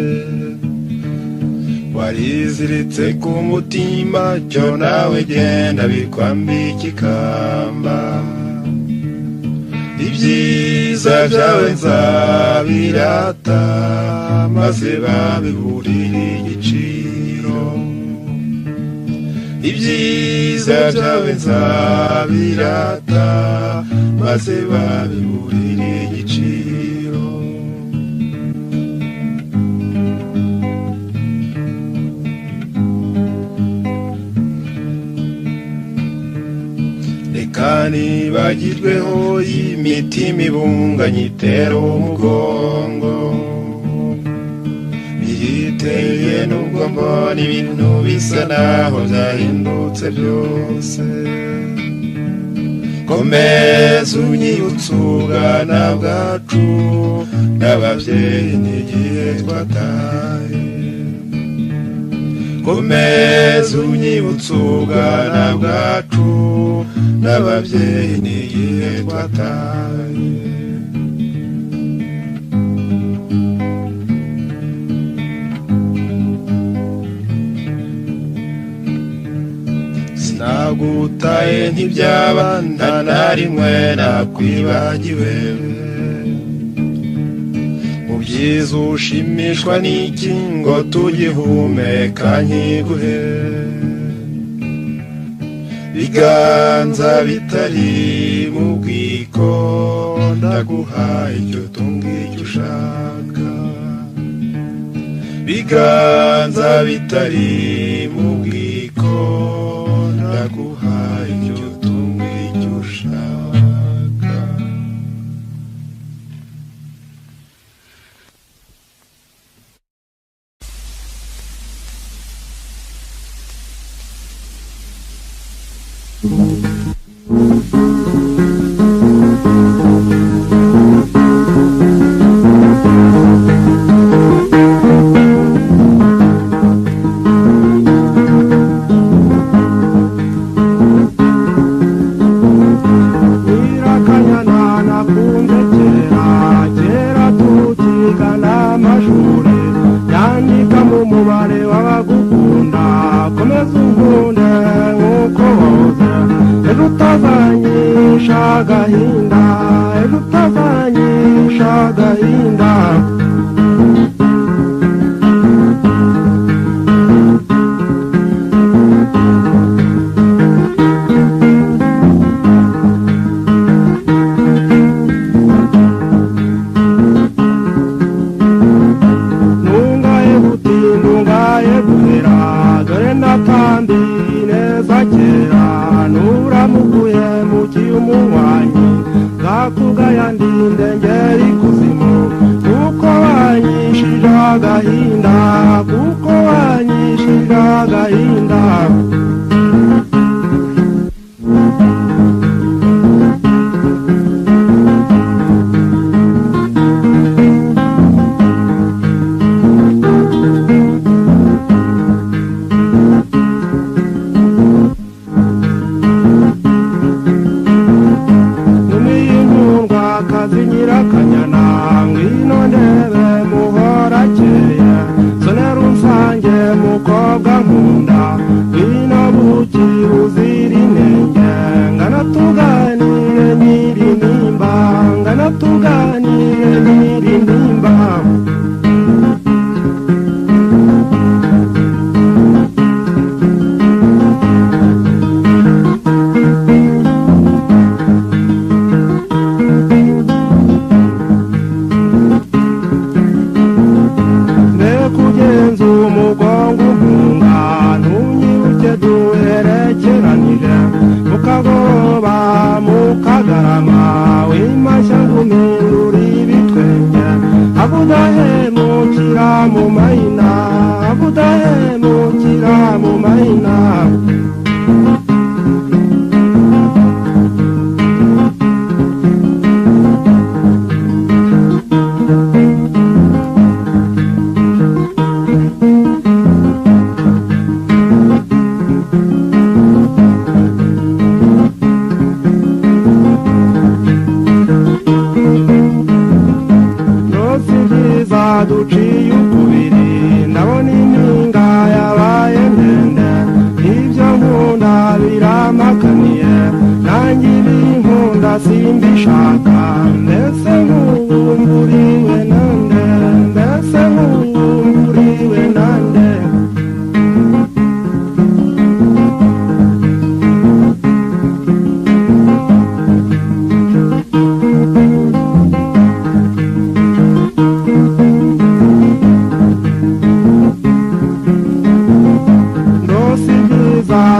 wariziritse ku mutima cyo nawe genda bikwambika ikamba ibyiza ibyiza byawe nzabirata maze babiburire igiciro ibyiza byawe nzabirata maze babiburire igiciro kandi bagirweho imitima ibunganye itera umugongo biyiteye nubwo mbona ibintu bisa naho byahindutse byose komeza unyibutse ubwana bwacu n'ababyeyi n'igihe twataye komeza unyibutse ubwana bwacu n'ababyeyi n'igihe twataye sinagutaye ntibyaba nta na rimwe nakwibagiwe mu byiza ushimishwa n'iki ngo tugihumeka nkiguhe biganza bitari mu bwiko ndaguhaye icyo tunga icyo ushaka biganza bitari mu bwiko ndaguhaye icyo tunga icyo ushaka duciye ukubiri ndabona impinga yabaye ndende ibyo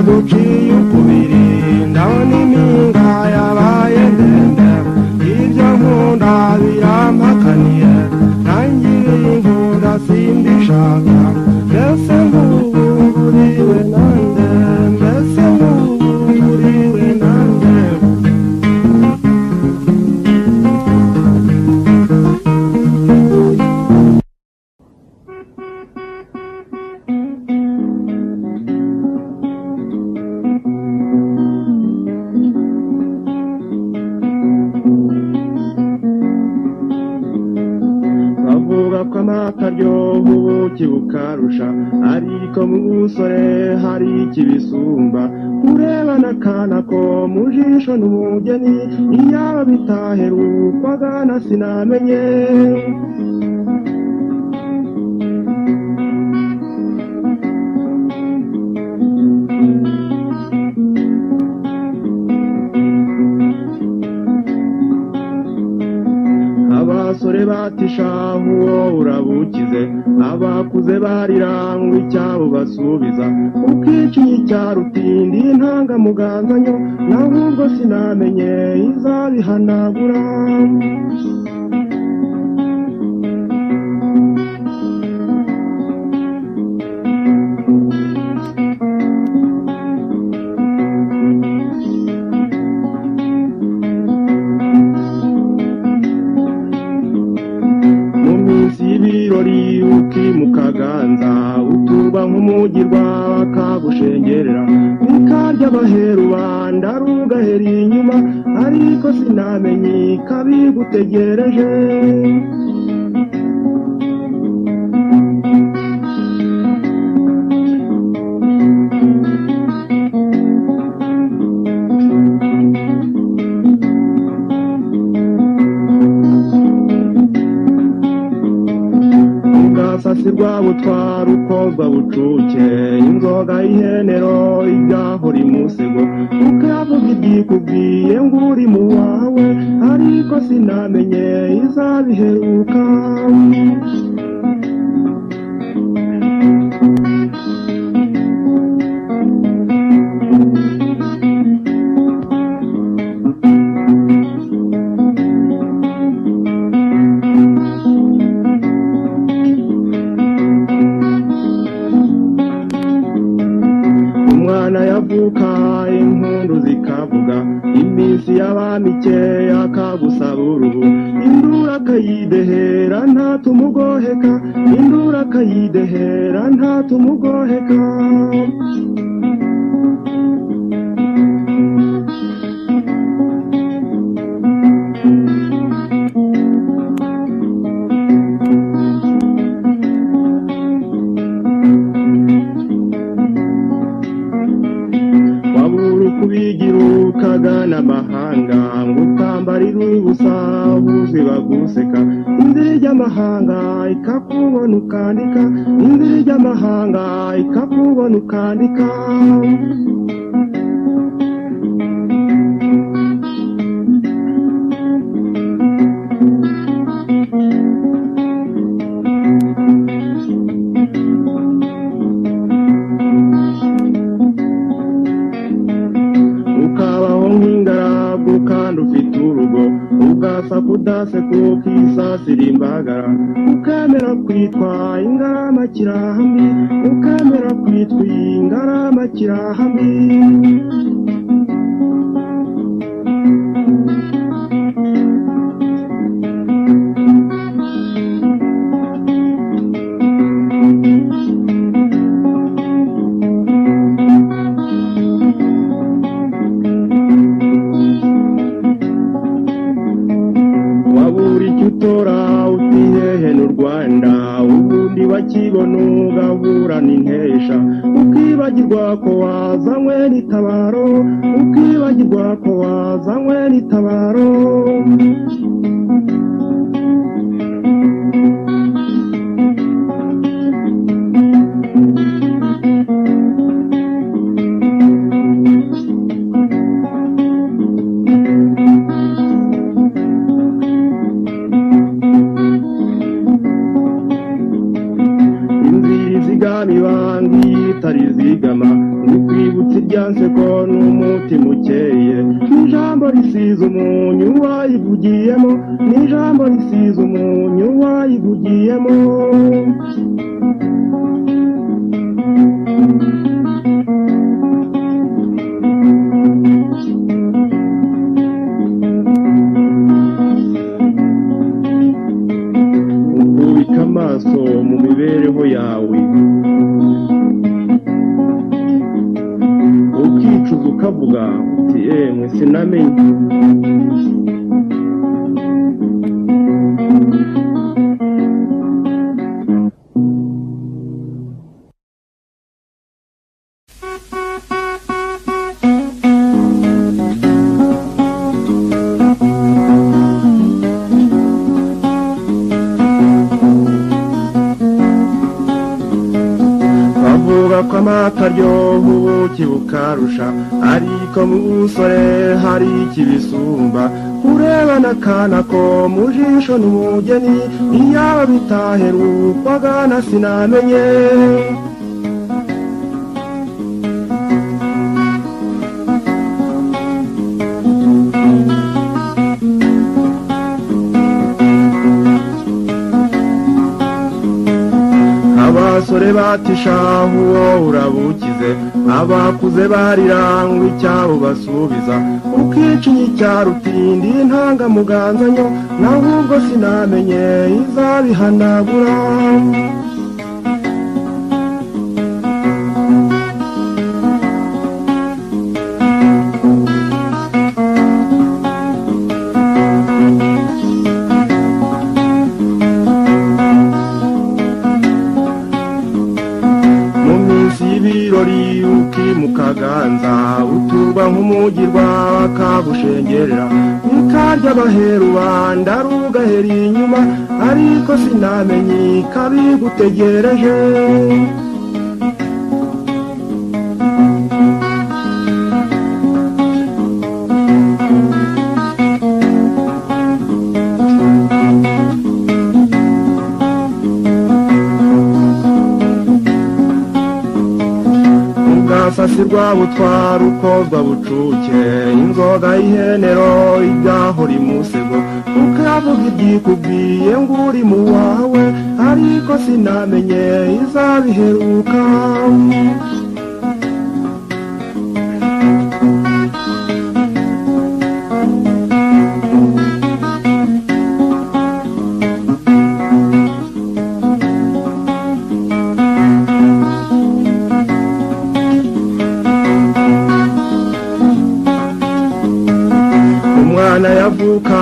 duciye ukubiri ndabona impinga yabaye ndende ibyo nkunda birampakaniye ntangiye inkunda simbishaka mbese nk'ubu uriwe nande mbese nk'ubu uriwe nande bavuga ko amata aryoha ubuki bukarusha ariko mu busore hari ikibisumba kurebana akana ko mu jisho n'umugeni iyaba bitaherukwaga sinamenye abasore batishaho uwo urabukize abakuze barirangwa icyabo basubiza ukicinye icyarutindi intangamuganzanyo naho ubwo sinamenye izabihanagura ibirori ukimukaganza utuba nk'umugirwa bakagushengerera bikarya abahera rubanda rugahera inyuma ariko sinamenye kabigutegereje sasirwa butwara ukozwa bucuke inzoga y'ihenero ibyahora imusego ukavuga ibyikubwiye ngo uri mu wawe ariko sinamenye izabiheruka yavuka impundu zikavuga iminsi y'abamike akagusaba uruhu indura akayidehera ntatumugoheka indura akayidehera ntatumugoheka n'amahanga ngo utambarire ubusa buzwi baguseka inzira y'amahanga ikakubona ukandika inzira y'amahanga ikakubona ukandika kandi ufite urugo ugasa kudase kuko isasira imbagara ukemera kwitwa ingarama kirahambi ukemera kwitwa ingarama kirahambi utihehe n'u Rwanda ubundi bakibona ugaburana intesha ukibagirwa ko wazanywe n'itabaro ukibagirwa ko wazanywe n'itabaro tarizigama nkakwibutsa iryanseko n'umutima ukeye n'ijambo risize umunyu wayivugiyemo n'ijambo risize umunyu wayivugiyemo ukubika amaso mu mibereho yawe ukicuza ukavuga uti emwe sinamenye amata aryoha ubuki bukarusha ariko mu busore hari ikibisumba urebana akana ko mu jisho n'umugeni iyaba bitaherukwaga na sinamenye abasore batishahu uwo urabukize abakuze barirangwa icyabo basubiza ukicinye icyarutindi ntangamuganzanyo naho ubwo sinamenye izabihanagura ibirori ukimukaganza utuba nk'umugirwa bakagushengerera ikarya abaheru banda rugahera inyuma ariko sinamenye kabigutegereje sasirwa butwara ukozwa bucuke inzoga y'ihenero ibyaho rimusego ukavuga ibyikubwiye ngo uri mu wawe ariko sinamenye izabiheruka umwana yavuka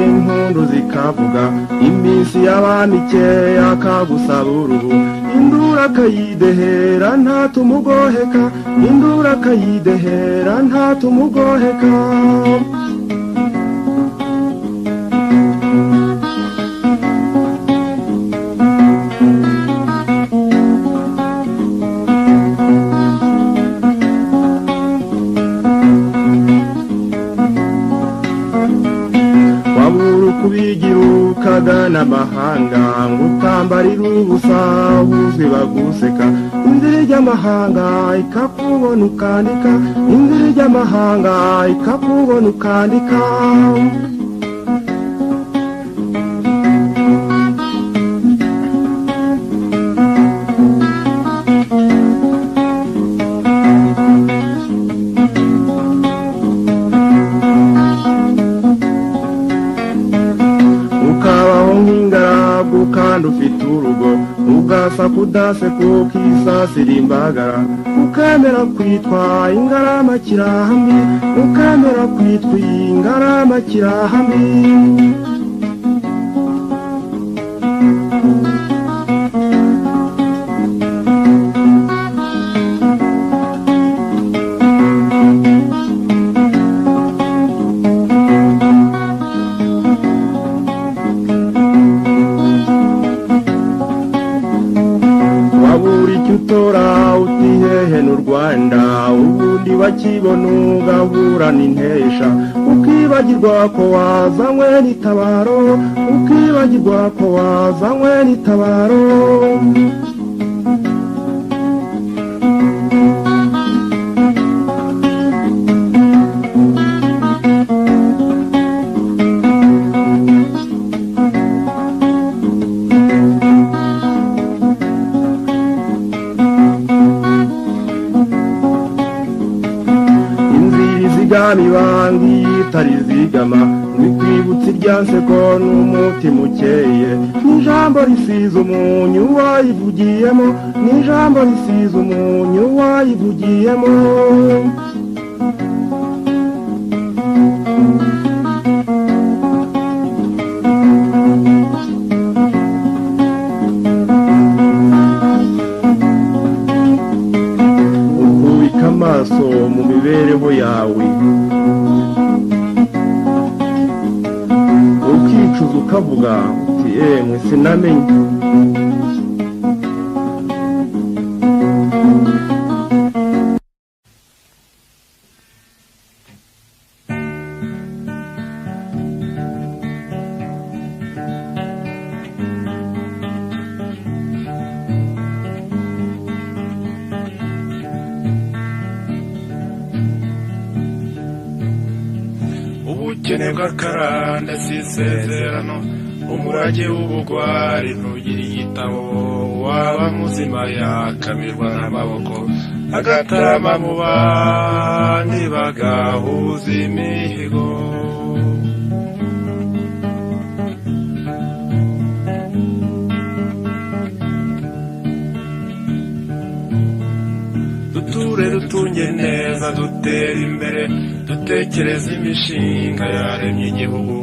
impundu zikavuga iminsi y'abanike akagusaba uruhu indura akayidehera ntatumugoheka indura akayidehera ntatumugoheka kubigira ukagana amahanga ngo utambarire ubusa huzwi baguseka inzira ry'amahanga ikakubona ukandika inzira ry'amahanga ikakubona ukandika kandi ufite urugo ugasa kudase kuko isasira imbagara ukemera kwitwa ingarama kirahambi ukemera kwitwa ingarama kirahambi utora utihehe n'u Rwanda ubundi bakibona ugaburana intesha ukibagirwa ko wazanywe n'itabaro ukibagirwa ko wazanywe n'itabaro umwami bangi itarizigama ngikwibutsa iryanseko n'umutima ukeye n'ijambo risize umunyu wayivugiyemo n'ijambo risize umunyu wayivugiyemo amaso mu mibereho yawe ukicuza ukavuga uti emwe sinamenye ubukene bw'akarande si isezerano umurage w'ubugwari ntugira igitabo waba muzima yakamirwa n'amaboko agatarama mu bandi bagahuza imihigo duture dutunge neza dutere imbere dutekereza imishinga yaremye igihugu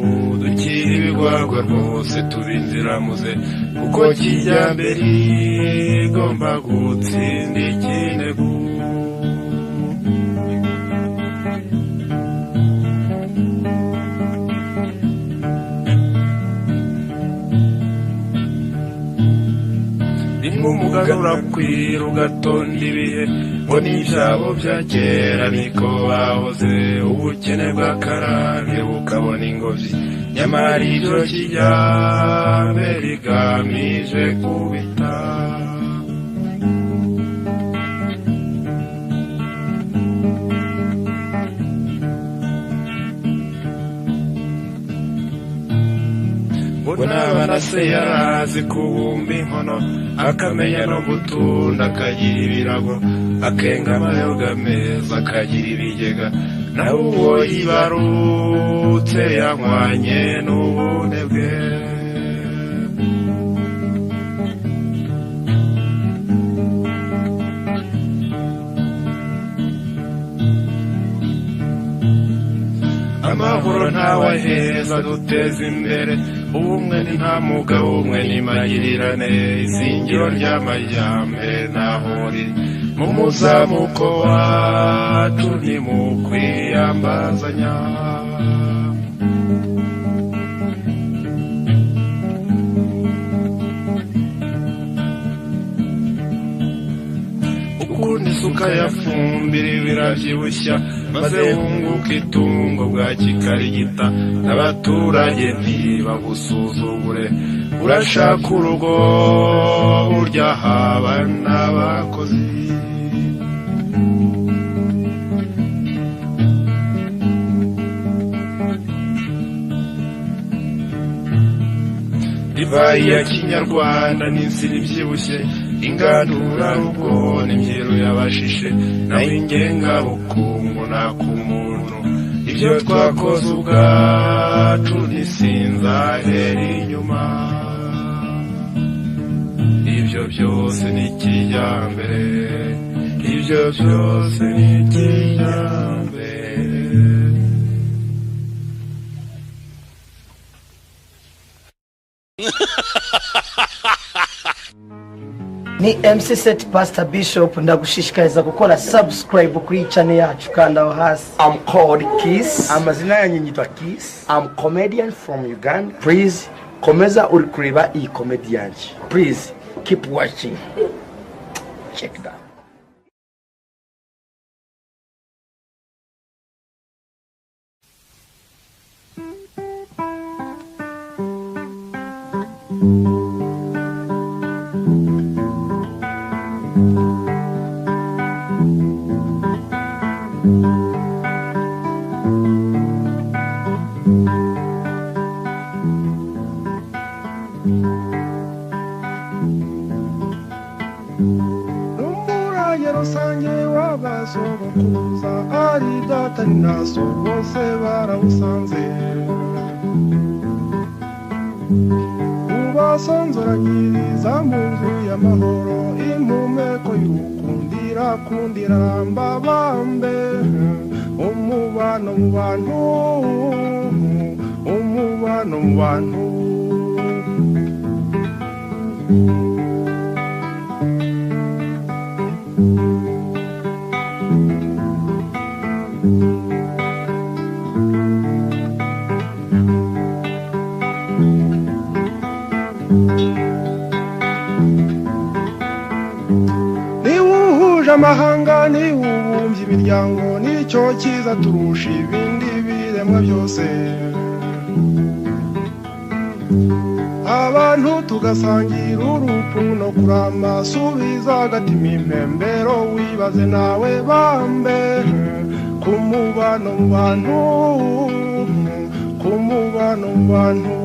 dukira ibigwagwa rwose tuba inziramuze kuko kijyambere igomba gutsinda ikinegu rimwe umuganura kwira ugatonda ibihe ngo n'ibyabo bya kera niko bahoze ubukene bw'akarande bukabona ingobyi nyamara ibyo kijyambere rigamije kubita ngo n'abana se yarazi kubumba inkono akamenya no gutunda akagira ibirago akenga amayoga meza akagira ibigega nawe uwo yibarutse yanywanye n'ubunebwe amahoro ntawaheza duteza imbere ubumwe ni nta mugabo umwe n'imagirirane izingiro ry'amajyambere naho riri mu muzamuko wacu ni mu kwiyambazanya ukundi isuka yafumbira birabyibushya maze wunguka itungo bwa kikarigita n'abaturage ntibagusuzugure urashaka urugo burya haba n'abakozi divayi ya kinyarwanda n'insina ibyibushye ingandura rugo n'imyeru y'abashishe nayo ingengabukungu n'ak'umuntu ibyo twakoze ubwacu ntisinzahera inyuma ibyo byose ni kijyambere ibyo byose ni kijyambere ni MC Set Pastor Bishop ndagushishikariza gukora subscribe kuri channel yacu kanda aho hasi. I'm called Kiss. Amazina yanjye nyitwa Kiss. I'm comedian from Uganda. Please komeza uri kureba iyi comedy yanjye. Please keep watching. Check that. Rusange w'abasogokuruza ari data ni na so bose barawusanze ubasonzoranyiriza mu nzu y'amahoro impumeko y'ukundira kundira ramba bambe umubano mu bantu umubano mu bantu amahanga ni ubumbye imiryango nicyo cyiza turusha ibindi biremwa byose abantu tugasangira urupfu no kurama subiza agatima impembero wibaze nawe bambe ku mubano mu bantu ku mubano mu bantu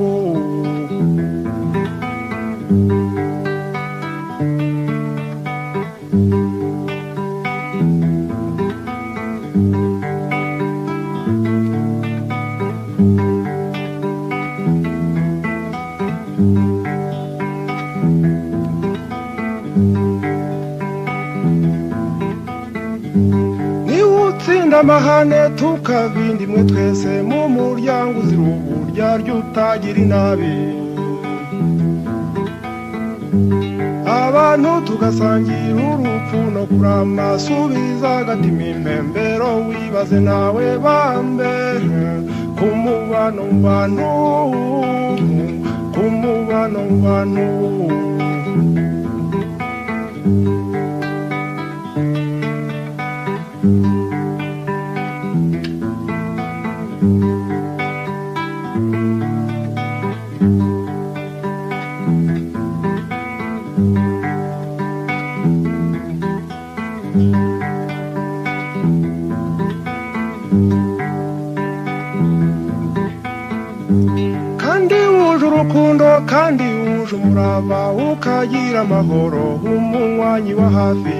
amahane tukabindi mwe twese mu muryango uzira uburyarya utagira inabi abantu tugasangira urupfu no kurama subiza agatima impembero wibaze nawe bambe ku mubano mu bantu ku mubano mu bantu kandi wuje umurava ukagira amahoro umunywanyi wa hafi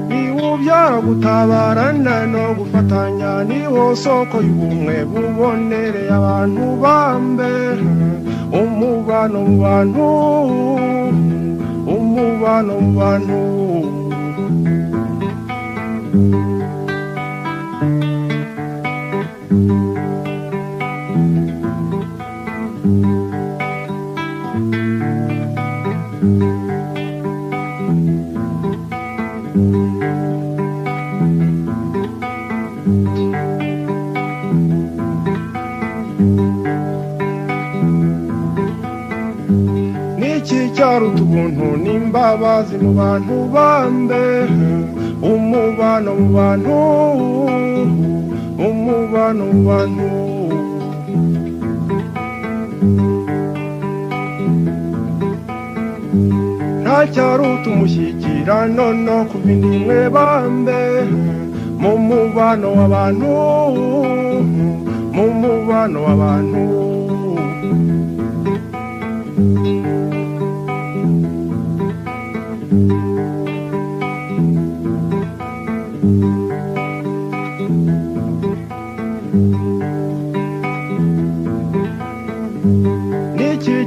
niwubyara gutabarana no gufatanya niho soko y'ubumwe bubonereye abantu bambe umubano mu bantu umubano mu bantu cyaruta ubuntu n'imbabazi mu bantu bambe umubano mu bantu umubano mu bantu nta cyaruta umushyikirano no kuva indimwe bambe mu mubano w'abantu mu mubano w'abantu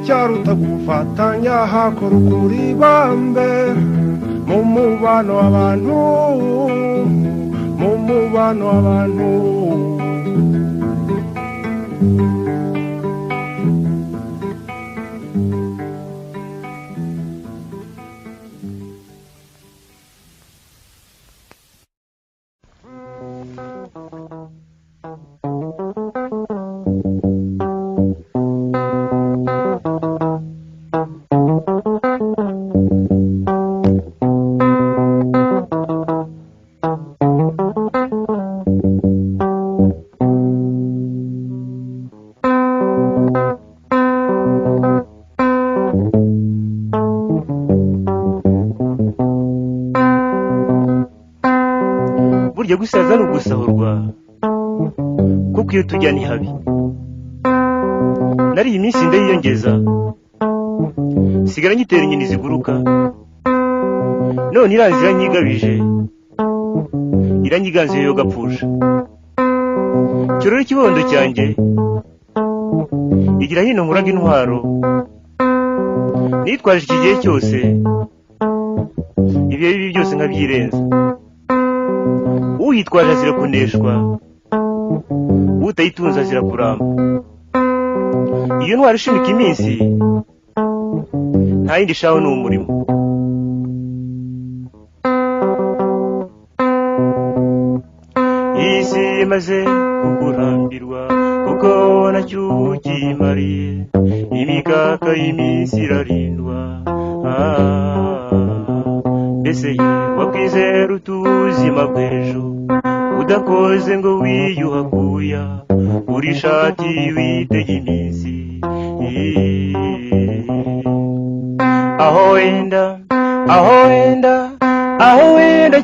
cyaruta gufatanya hakora ukuri bambe mu mubano w'abantu mu mubano w'abantu burya gusaza ni ugusahurwa kuko iyo tujya ni habi nari iyi minsi ndayiyongeza sigara nyitera inyoni ziguruka none iranzi iranyigabije iranyiganze yo gapfusha kirore kibondo cyanjye igira hino nkuraga intwaro nitwaje iki gihe cyose ibihe bibi byose nkabyirenza uyitwaje azira kuneshwa utayitunza azira kuramba iyo ntwaro ishimika iminsi nta yindi shaho ni umurimo isi imaze kukurambirwa kuko nacyo ukimariye imikaka y'iminsi irarindwa mbese wakwizera utuzima bw'ejo udakoze ngo wiyuhakuya uri shati witega iminsi aho wenda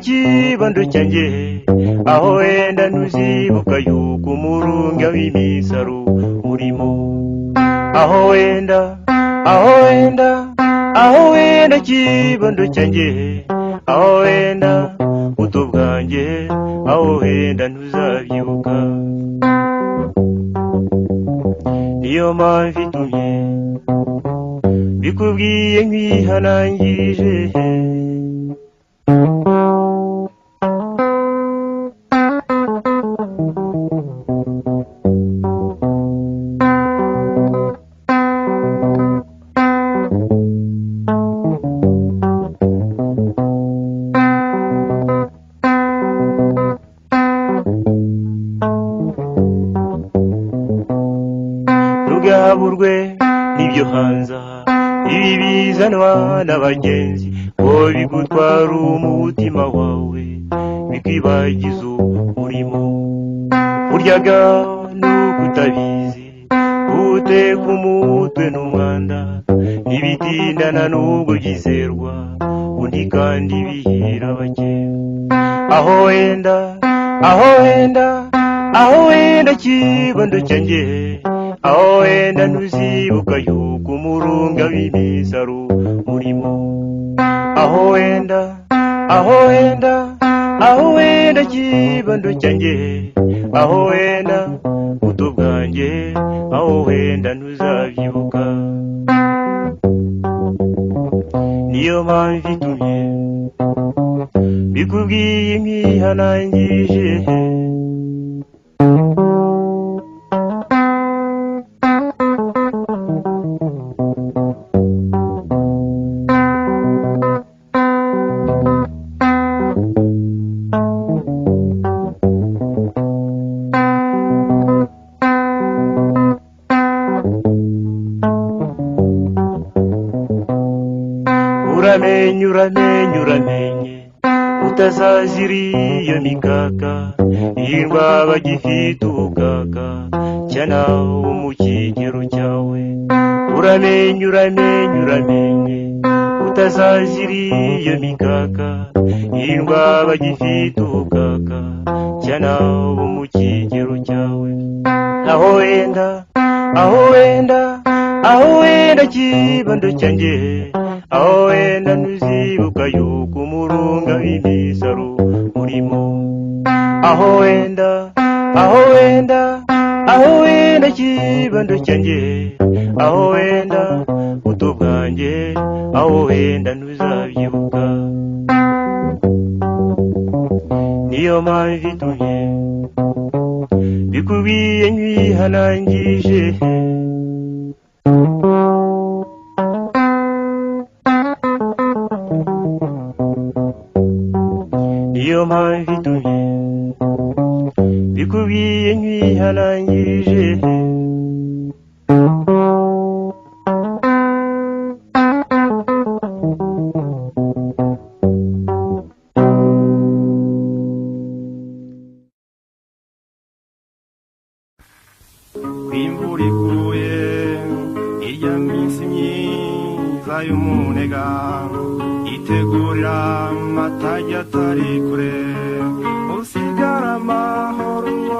kibondo cyanjye aho wenda ntuzibuka yuko umurunga w'imisaro urimo aho wenda kibondo cyanjye aho wenda buto bwanjye aho wenda ntuzabyibuka niyo mpamvu itumye bikubwiye nkwihanangirije rugaburwe n'ibyo hanza ibi bizanwa n'abagenzi ngo bigutwara umutima wawe bikwibagiza umurimo uryaga nuko utabizi uteka umutwe n'umwanda ntibitindana n'ubwo byizerwa undi kandi bihira bake aho wenda kibondo cyanjye aho wenda ntuzibuka yuko umurunga w'imisaro urimo aho wenda kibondo cyanjye aho wenda buto bwanjye aho wenda ntuzabyibuka niyo mpamvu itumye bikubwiye nkwihanangirije uramenye utazazira iyo mikaka hirwa bagifite ubukaka cyana wo mu kigero cyawe uramenye utazazira iyo mikaka hirwa bagifite ubukaka cyana wo mu kigero cyawe aho wenda kibondo cyanjye aho wenda ntuzibuka yuko umurunga w'imisaro urimo aho wenda kibondo cyanjye aho wenda buto bwanjye aho wenda ntuzabyibuka niyo mpamvu itumye bikubwiye nkwihanangirije niyo mpamvu itumye bikubwiye nkwihanangirije imvura iguye irya minsi myiza y'umunega itegurira amatage atari kure usigara amahoro ngo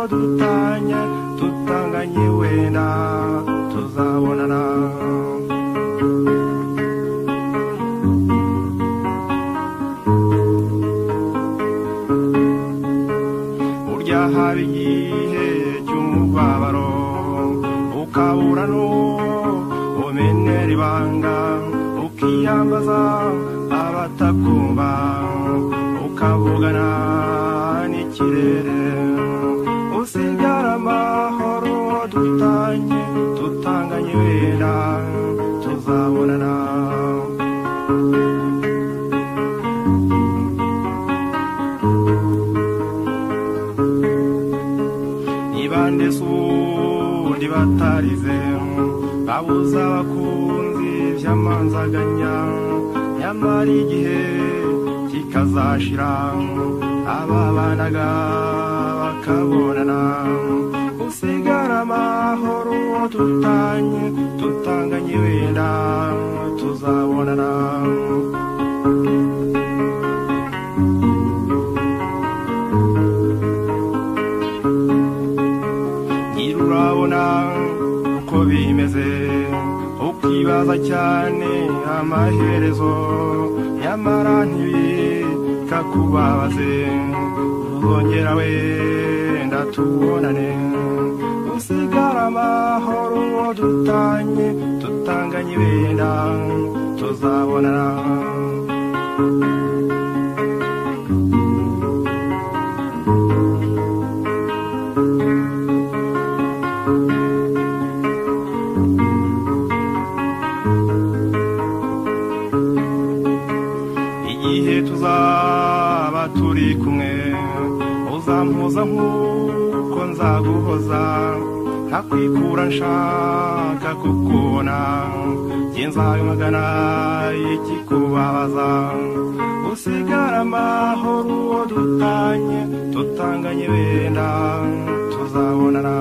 tutanganye wenda tuzabonana haba igihe cy'umubabaro ukabura n'umenera ibanga ukiyambaza abatakumva ukavugana n'ikirere usigara amahoro tutanganye wenda tuzabonana nibande sundi batarize babuza abakunzi by'amanzaganya nyamara igihe kikazashira ababanaga bakabonana usigara amahoro tutanganye wenda tuzabonana urabona uko bimeze ukibaza cyane amaherezo nyamara ntibikakubabaze uzongera wenda tubonane usigara amahoro tutanganye wenda tuzabonana tuzaba turi kumwe uzampuza nk'uko nzaguhoza ntakwikura nshaka kukubona nzabimagana ikikubabaza usigara amahoro tutanganye wenda tuzabonana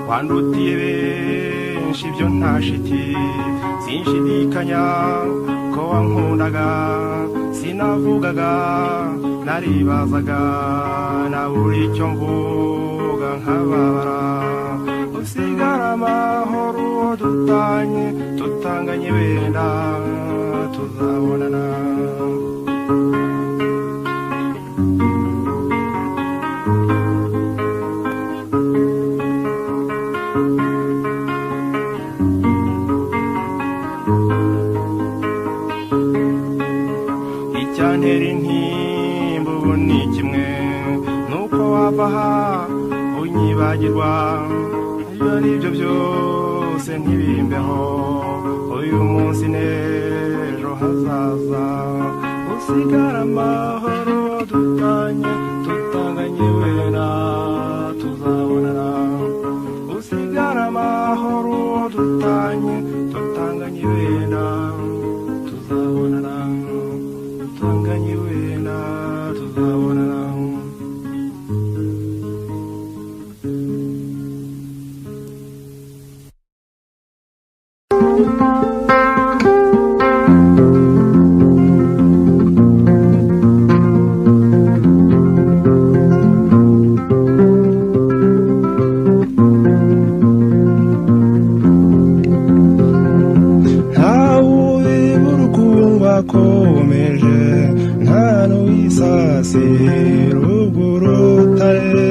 wandutiye benshi ibyo ntashiti sinshidikanya ko wankundaga sinavugaga naribazaga nabura icyo mvuga nkababara usigara amahoro tutanganye wenda tuzabonana icyantera intimba ubu ni kimwe nuko wava aha unyibagirwa ibyo ari byo byose ntibimbeho uyu munsi n'ejo hazaza usigara amahoro tutanganye wenda tuzabonana usigara amahoro tutanganye wenda tuzabonana tutanganye wenda tuzabonana komeje nta n'uwisasira ubw'urutare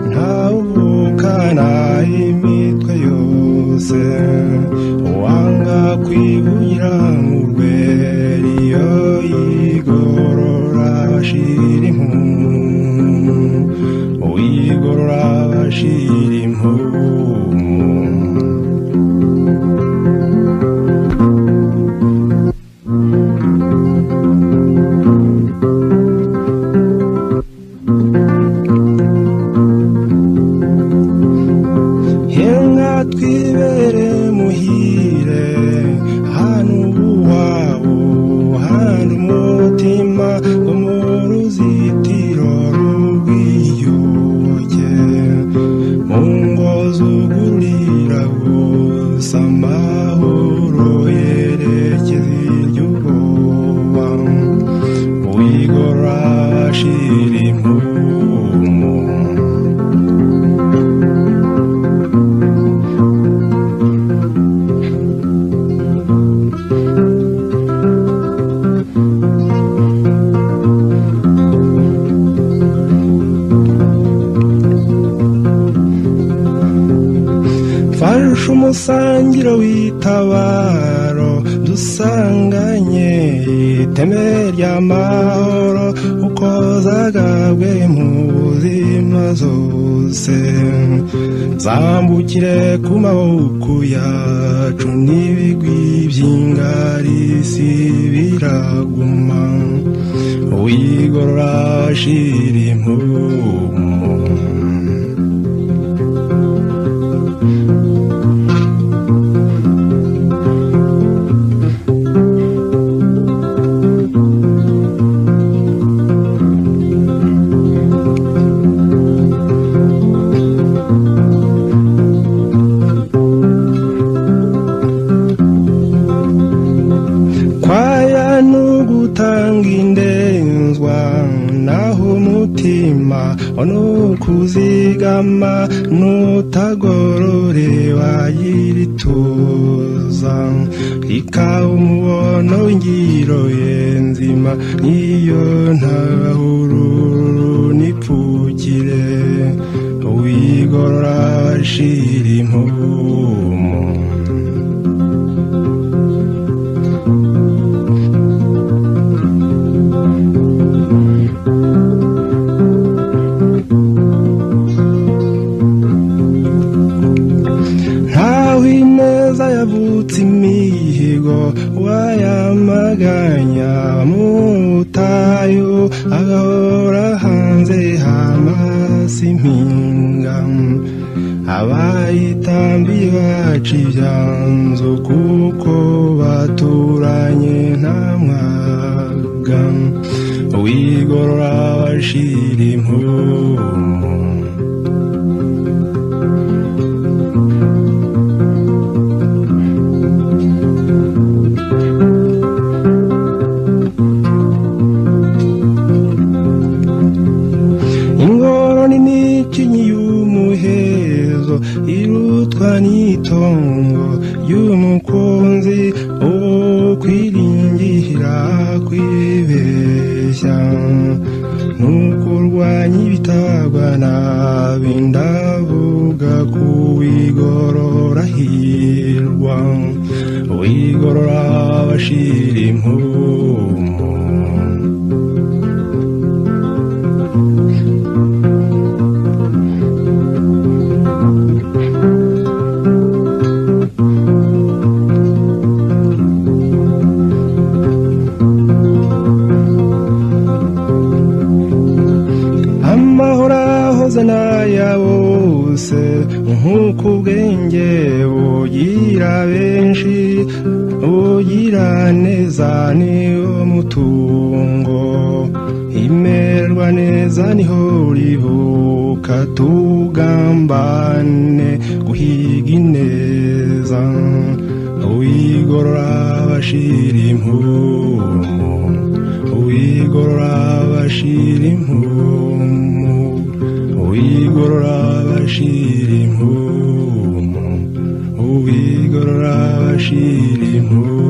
nta uvukana imitwe yose wanga kwibugira nk'urwera iyo yigorora bashira impumu wigorora bashira impumu twibere muhire hano uwawo hano umutima wo mu ruzitiro rw'iyuke mu ngo zugurira gusa amahoro yerekeye umusangiro w'itabaro dusanganye iteme ry'amahoro uko zagabwe mu buzima zose zambukire ku maboko yacu n'ibigwi by'ingarisi biraguma wigorora shira impumu onukuzigama nutagorore wayirituza ikawa umubono w'ingiro yenzima niyo ntahururu nipfukire wigorora shira impumu imihigo wayamaganya mutayo agahora hanze hamasi impinga abayitambi baca ibyanzu kuko baturanye nta mwaga wigorora bashira impumu irutwa n'itongo y'umukunzi uwo kwiringira kwibeshya nukurwanya ibitagwa nabi ndavuga kuwigorora hirwa wigorora bashira impumu n'aya bose nk'uko ubwenge bugira benshi bugira neza niyo mutungo imerwa neza niho ribuka tugambane guhiga ineza wigorora bashira impumu wigorora bashira impumu wigorora bashira impumu wigorora bashira impumu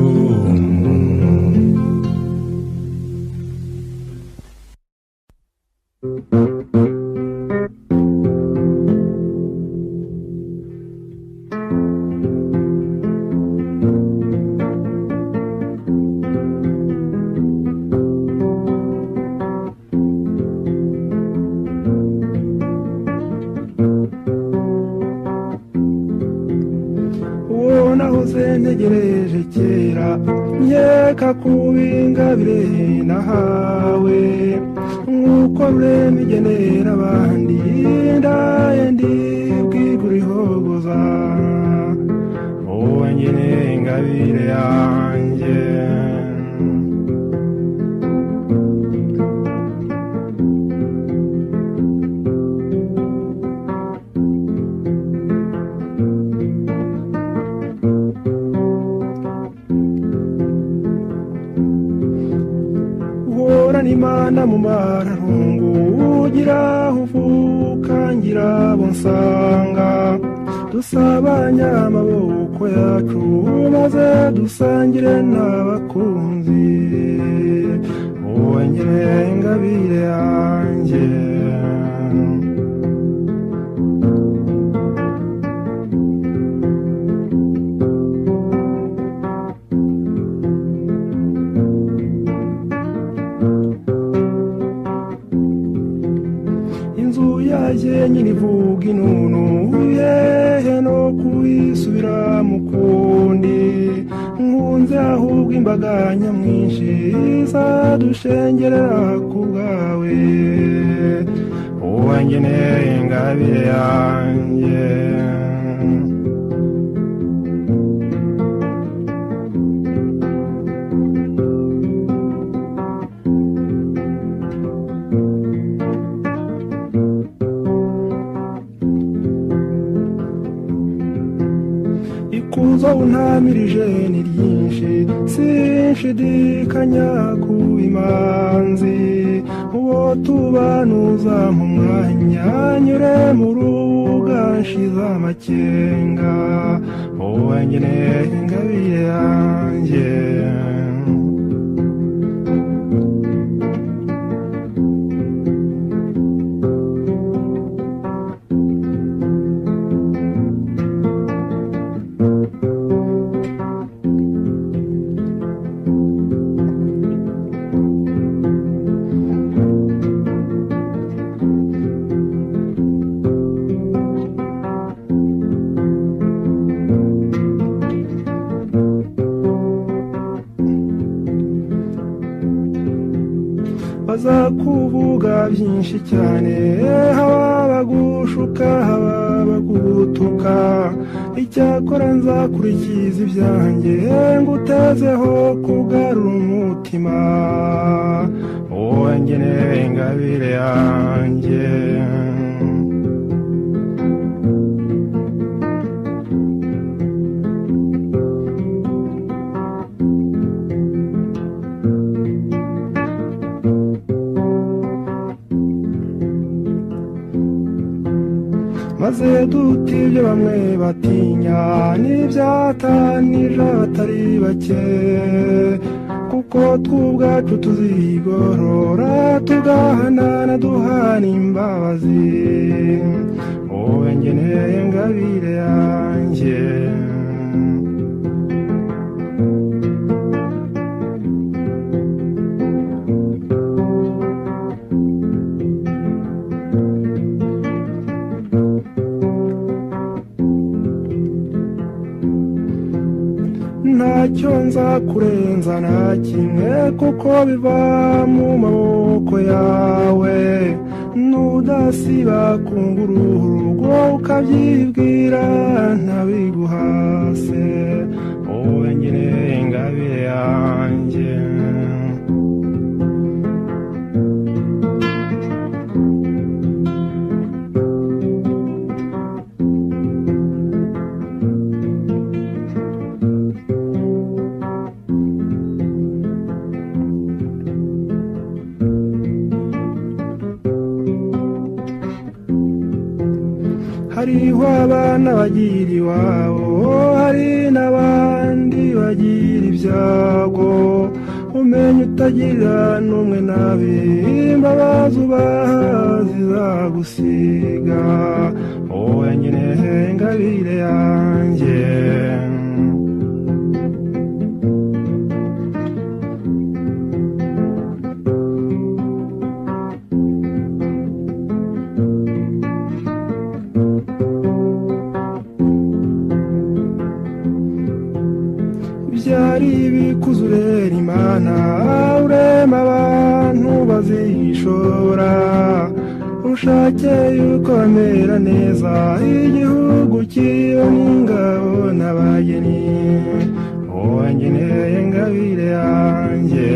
ntegereje kera nkeka kubingabire nahawe nk'uko rurema igenera abandi ndaye ndibwigura ihogoza wowe nyine ingabire yanjye Imana mu mararungu ugira uvuka ngira bonsanga dusabanya amaboko yacu maze dusangire n'abakunzi wongere ingabire yanjye hanze ahubwo imbaga nyamwinshi izadushengerera ku bwawe uwangeneye ingabire yanjye ikuzo untamirije ni ryinshi sinshidikanya ku imanzi uwo tubanuza mu mwanya nyure mu rubuga nshize amakenga wowe ngeneye ingabire yanjye bazakuvuga byinshi cyane haba bagushuka haba bagutuka icyakora nzakurikiza ibyanjye ngutezeho kugarura umutima wowe ngeneye ingabire yanjye maze duti ibyo bamwe batinya n'ibyatanije abatari bake kuko tw'ubwacu tuzigorora tugahanana duhana imbabazi wowe ngeneye ingabire yanjye ntacyo nzakurenza na kimwe kuko biva mu maboko yawe nudasiba kungura urugo ukabyibwira ntabiguhase wowe ngeneye ingabire yanjye hariho abana bagira iwabo hari n'abandi bagira ibyago umenye utagira n'umwe nabi imbabazi ubaha zizagusiga wowe ngeneye ingabire yanjye byari bikuzurera imana urema abantu bazishora ushake yuko bamera neza igihugu kibona ingabo n'abageni wowe ngeneye ingabire yanjye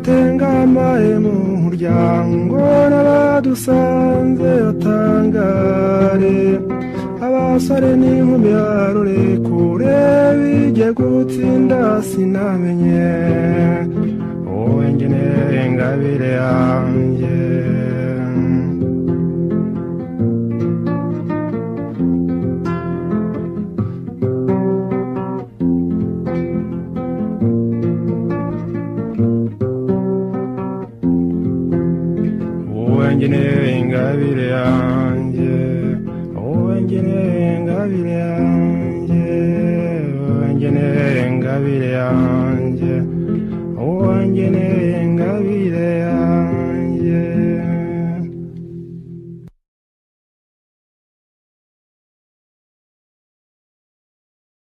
tengamaye mu muryango n'abadusanze batangare abasore n'inkumi barore kure bijye gutsinda sinamenye wowe ngeneye ingabire yanjye wowe ngeneye ingabire yanjye